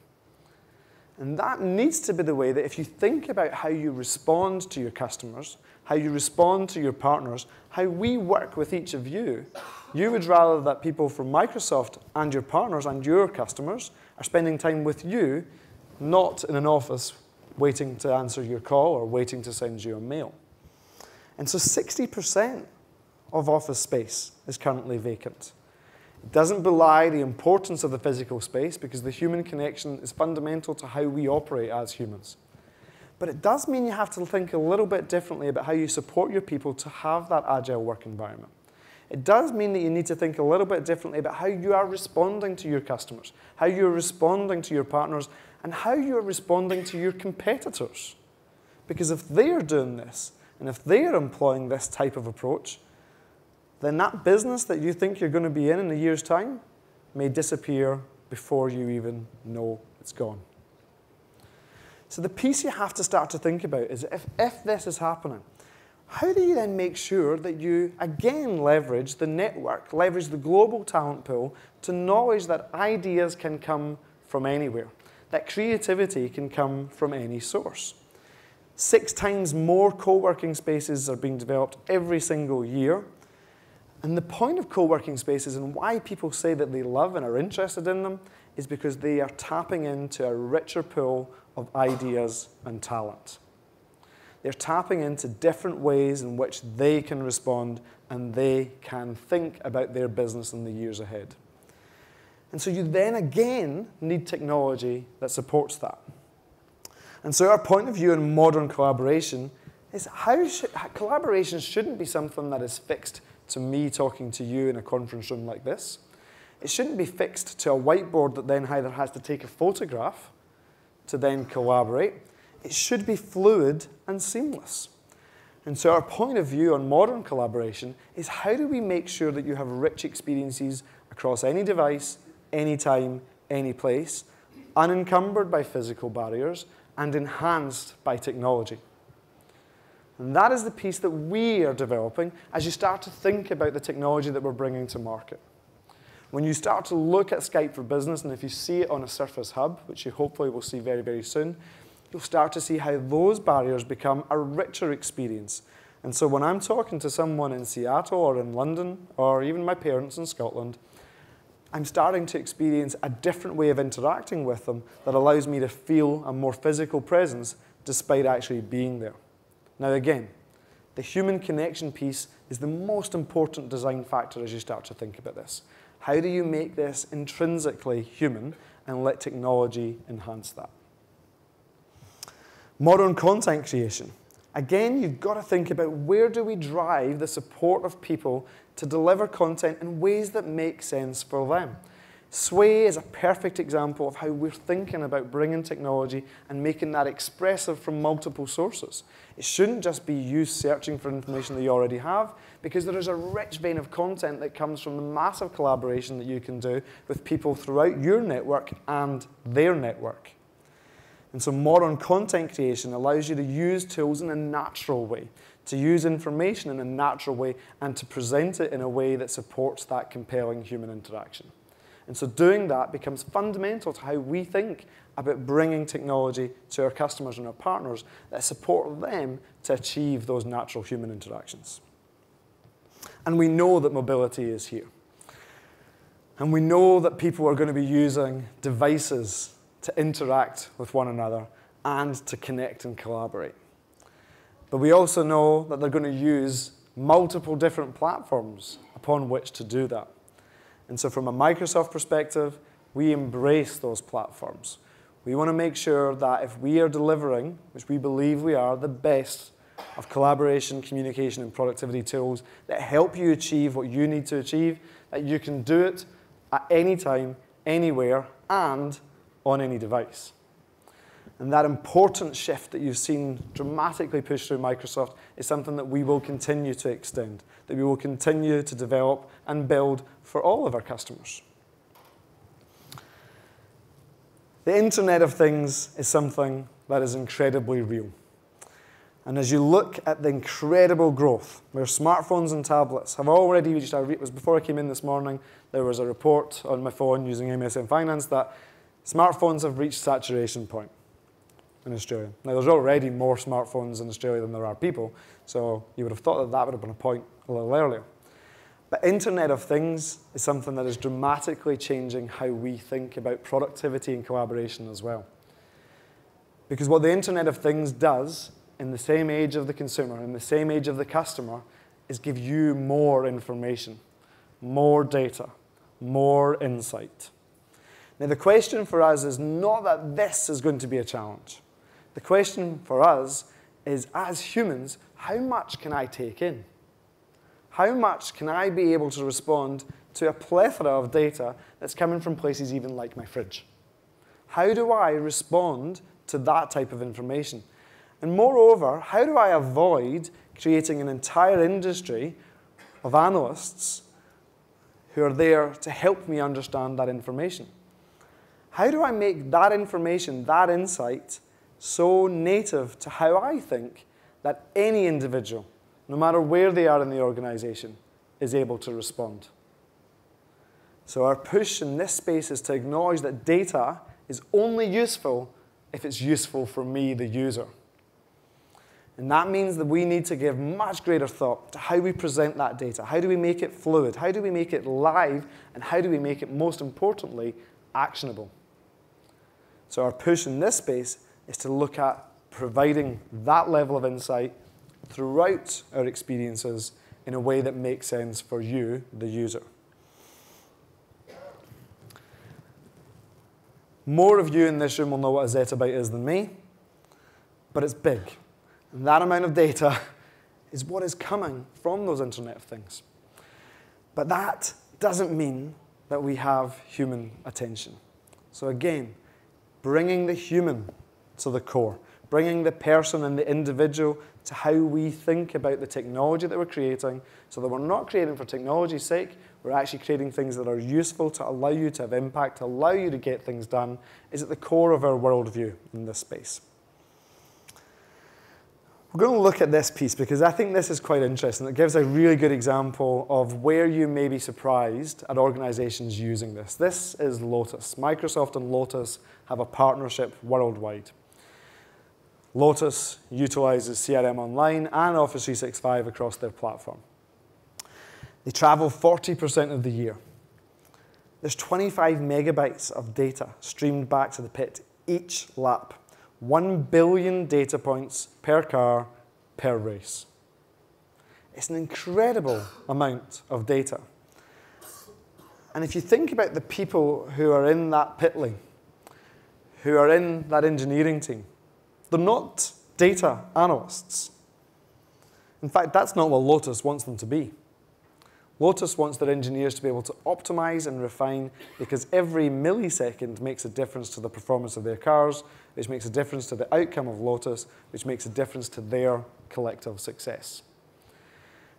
And that needs to be the way that if you think about how you respond to your customers, how you respond to your partners, how we work with each of you, you would rather that people from Microsoft and your partners and your customers are spending time with you, not in an office waiting to answer your call or waiting to send you a mail. And so 60% of office space is currently vacant. It doesn't belie the importance of the physical space because the human connection is fundamental to how we operate as humans. But it does mean you have to think a little bit differently about how you support your people to have that agile work environment. It does mean that you need to think a little bit differently about how you are responding to your customers, how you're responding to your partners, and how you're responding to your competitors. Because if they're doing this, and if they're employing this type of approach, then that business that you think you're going to be in a year's time may disappear before you even know it's gone. So the piece you have to start to think about is if this is happening, how do you then make sure that you, again, leverage the network, leverage the global talent pool to knowledge that ideas can come from anywhere, that creativity can come from any source? 6 times more co-working spaces are being developed every single year. And the point of co-working spaces and why people say that they love and are interested in them is because they are tapping into a richer pool of ideas and talent. They're tapping into different ways in which they can respond and they can think about their business in the years ahead. And so you then again need technology that supports that. And so our point of view in modern collaboration is collaboration shouldn't be something that is fixed to me talking to you in a conference room like this. It shouldn't be fixed to a whiteboard that then either has to take a photograph to then collaborate. It should be fluid and seamless. And so our point of view on modern collaboration is how do we make sure that you have rich experiences across any device, any time, any place, unencumbered by physical barriers and enhanced by technology. And that is the piece that we are developing as you start to think about the technology that we're bringing to market. When you start to look at Skype for Business, and if you see it on a Surface Hub, which you hopefully will see very, very soon, you'll start to see how those barriers become a richer experience. And so when I'm talking to someone in Seattle or in London, or even my parents in Scotland, I'm starting to experience a different way of interacting with them that allows me to feel a more physical presence despite actually being there. Now again, the human connection piece is the most important design factor as you start to think about this. How do you make this intrinsically human and let technology enhance that? Modern content creation. Again, you've got to think about where do we drive the support of people to deliver content in ways that make sense for them. Sway is a perfect example of how we're thinking about bringing technology and making that expressive from multiple sources. It shouldn't just be you searching for information that you already have, because there is a rich vein of content that comes from the massive collaboration that you can do with people throughout your network and their network. And so modern content creation allows you to use tools in a natural way, to use information in a natural way, and to present it in a way that supports that compelling human interaction. And so doing that becomes fundamental to how we think about bringing technology to our customers and our partners that support them to achieve those natural human interactions. And we know that mobility is here. And we know that people are going to be using devices to interact with one another and to connect and collaborate. But we also know that they're going to use multiple different platforms upon which to do that. And so from a Microsoft perspective, we embrace those platforms. We want to make sure that if we are delivering, which we believe we are, the best of collaboration, communication, and productivity tools that help you achieve what you need to achieve, that you can do it at any time, anywhere, and on any device. And that important shift that you've seen dramatically push through Microsoft is something that we will continue to extend, that we will continue to develop and build for all of our customers. The Internet of Things is something that is incredibly real. And as you look at the incredible growth, where smartphones and tablets have already reached, it was before I came in this morning, there was a report on my phone using MSN Finance that smartphones have reached saturation point in Australia. Now, there's already more smartphones in Australia than there are people, so you would have thought that that would have been a point a little earlier. But Internet of Things is something that is dramatically changing how we think about productivity and collaboration as well. Because what the Internet of Things does in the same age of the consumer, in the same age of the customer, is give you more information, more data, more insight. Now, the question for us is not that this is going to be a challenge. The question for us is, as humans, how much can I take in? How much can I be able to respond to a plethora of data that's coming from places even like my fridge? How do I respond to that type of information? And moreover, how do I avoid creating an entire industry of analysts who are there to help me understand that information? How do I make that information, that insight, so native to how I think that any individual, no matter where they are in the organization, is able to respond? So our push in this space is to acknowledge that data is only useful if it's useful for me, the user. And that means that we need to give much greater thought to how we present that data. How do we make it fluid? How do we make it live? And how do we make it, most importantly, actionable? So our push in this space is to look at providing that level of insight throughout our experiences in a way that makes sense for you, the user. More of you in this room will know what a zettabyte is than me, but it's big. And that amount of data is what is coming from those Internet of Things. But that doesn't mean that we have human attention. So again, bringing the human to the core, bringing the person and the individual to how we think about the technology that we're creating, so that we're not creating for technology's sake, we're actually creating things that are useful to allow you to have impact, to allow you to get things done, is at the core of our worldview in this space. We're going to look at this piece because I think this is quite interesting. It gives a really good example of where you may be surprised at organizations using this. This is Lotus. Microsoft and Lotus have a partnership worldwide. Lotus utilizes CRM Online and Office 365 across their platform. They travel 40% of the year. There's 25 megabytes of data streamed back to the pit each lap. 1 billion data points per car, per race. It's an incredible amount of data. And if you think about the people who are in that pit lane, who are in that engineering team, they're not data analysts. In fact, that's not what Lotus wants them to be. Lotus wants their engineers to be able to optimize and refine because every millisecond makes a difference to the performance of their cars, which makes a difference to the outcome of Lotus, which makes a difference to their collective success.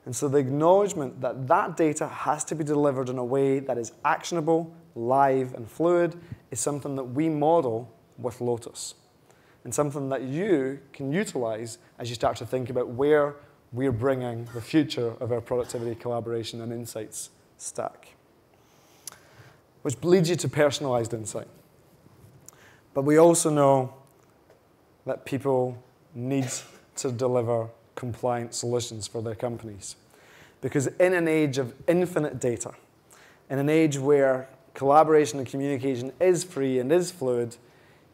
And so the acknowledgement that that data has to be delivered in a way that is actionable, live, and fluid is something that we model with Lotus, and something that you can utilize as you start to think about where we're bringing the future of our productivity, collaboration, and insights stack. Which leads you to personalized insight. But we also know that people need to deliver compliant solutions for their companies. Because in an age of infinite data, in an age where collaboration and communication is free and is fluid,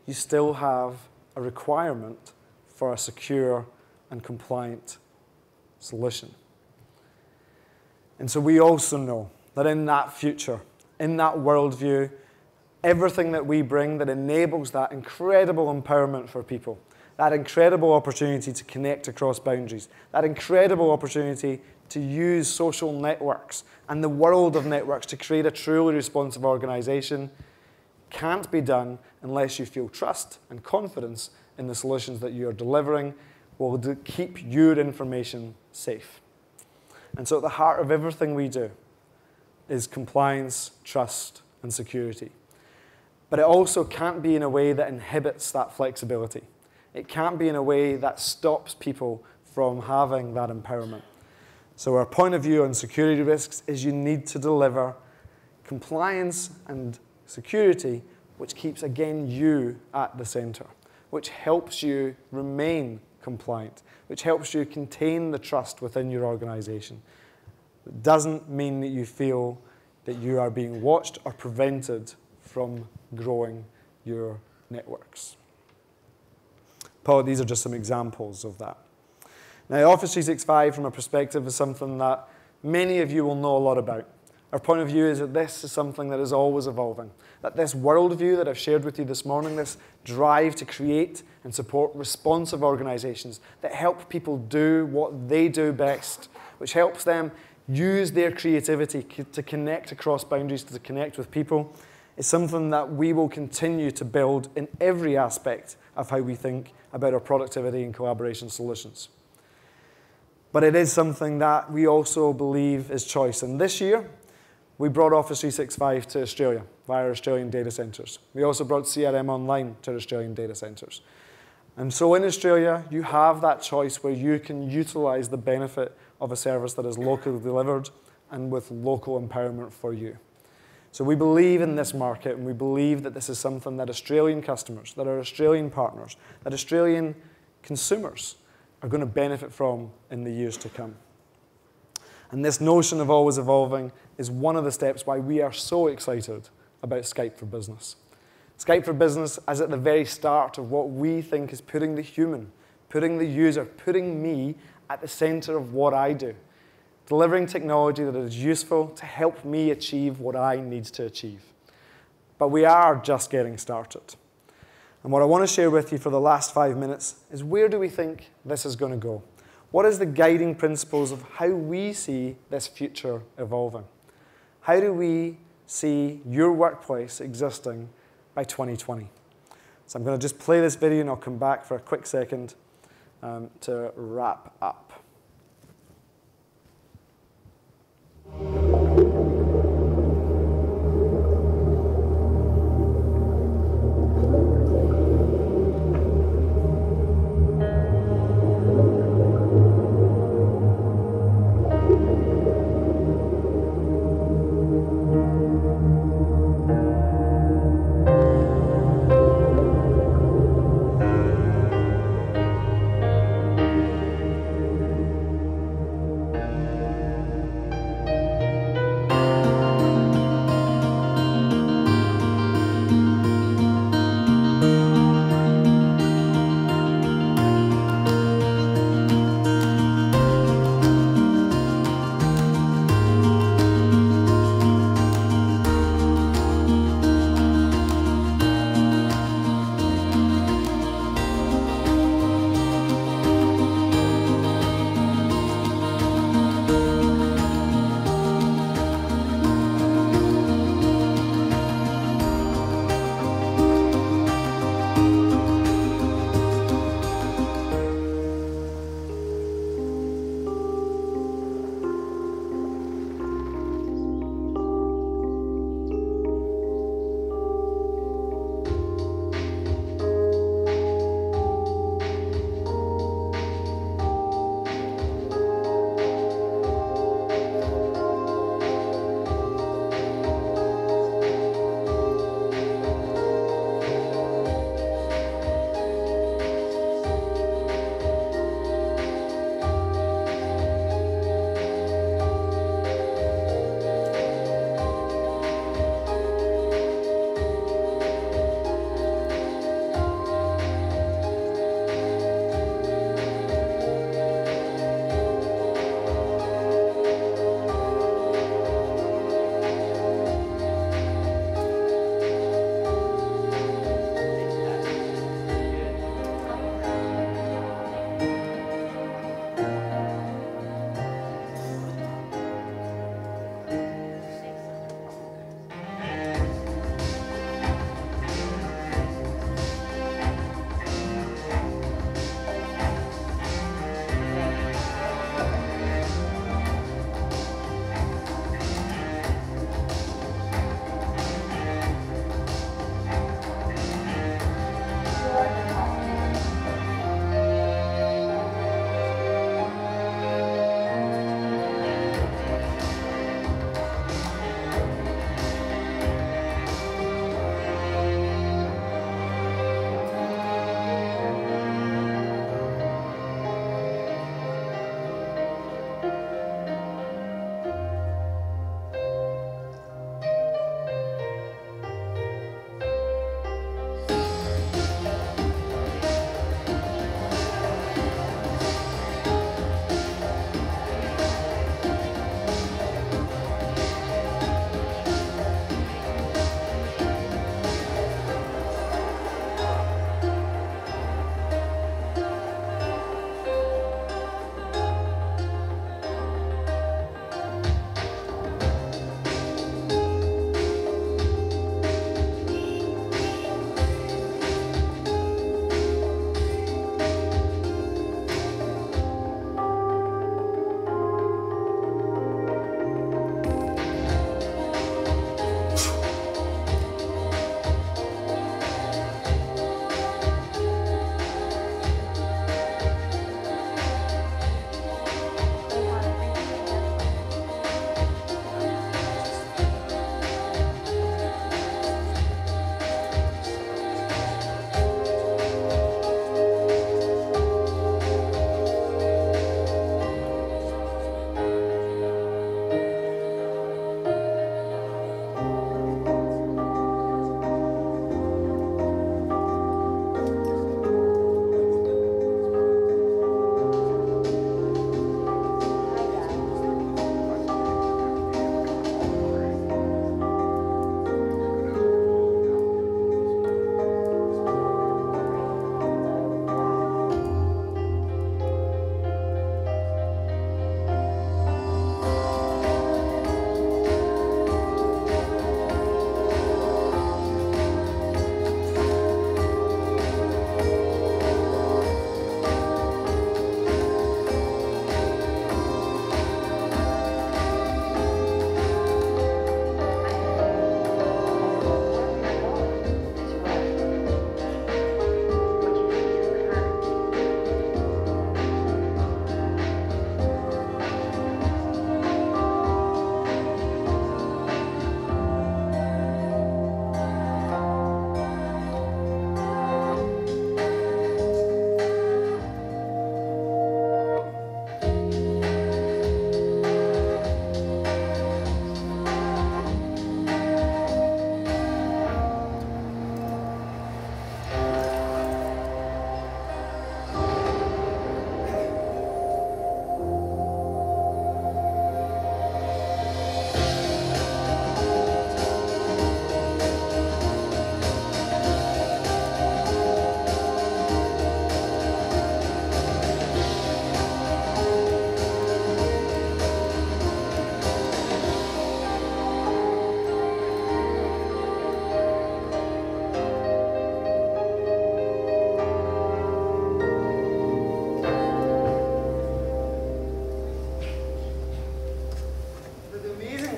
you still have a requirement for a secure and compliant solution. And so we also know that in that future, in that worldview, everything that we bring that enables that incredible empowerment for people, that incredible opportunity to connect across boundaries, that incredible opportunity to use social networks and the world of networks to create a truly responsive organization can't be done unless you feel trust and confidence in the solutions that you are delivering will keep your information safe. And so at the heart of everything we do is compliance, trust, and security. But it also can't be in a way that inhibits that flexibility. It can't be in a way that stops people from having that empowerment. So our point of view on security risks is you need to deliver compliance and security, which keeps, again, you at the center, which helps you remain compliant, which helps you contain the trust within your organization. It doesn't mean that you feel that you are being watched or prevented from growing your networks. Paul, these are just some examples of that. Now, Office 365, from a perspective, is something that many of you will know a lot about. Our point of view is that this is something that is always evolving, that this worldview that I've shared with you this morning, this drive to create and support responsive organizations that help people do what they do best, which helps them use their creativity to connect across boundaries, to connect with people, is something that we will continue to build in every aspect of how we think about our productivity and collaboration solutions. But it is something that we also believe is choice. And this year, we brought Office 365 to Australia via our Australian data centers. We also brought CRM Online to our Australian data centers. And so in Australia, you have that choice where you can utilize the benefit of a service that is locally delivered and with local empowerment for you. So we believe in this market, and we believe that this is something that Australian customers, that our Australian partners, that Australian consumers are going to benefit from in the years to come. And this notion of always evolving is one of the steps why we are so excited about Skype for Business. Skype for Business is at the very start of what we think is putting the human, putting the user, putting me at the center of what I do. Delivering technology that is useful to help me achieve what I need to achieve. But we are just getting started. And what I want to share with you for the last 5 minutes is where do we think this is going to go? What is the guiding principles of how we see this future evolving? How do we see your workplace existing by 2020? So I'm going to just play this video and I'll come back for a quick second to wrap up.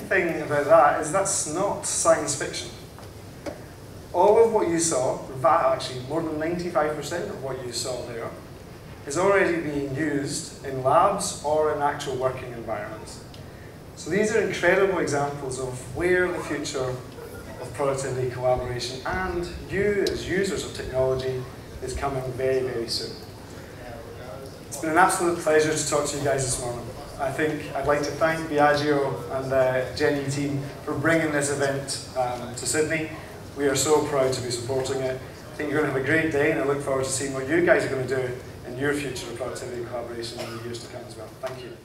thing about that is that's not science fiction. All of what you saw, actually more than 95% of what you saw there, is already being used in labs or in actual working environments. So these are incredible examples of where the future of productivity, collaboration, and you as users of technology is coming very, very soon. It's been an absolute pleasure to talk to you guys this morning. I think I'd like to thank Biagio and the Jenny team for bringing this event to Sydney. We are so proud to be supporting it. I think you're going to have a great day, and I look forward to seeing what you guys are going to do in your future of productivity and collaboration in the years to come as well. Thank you.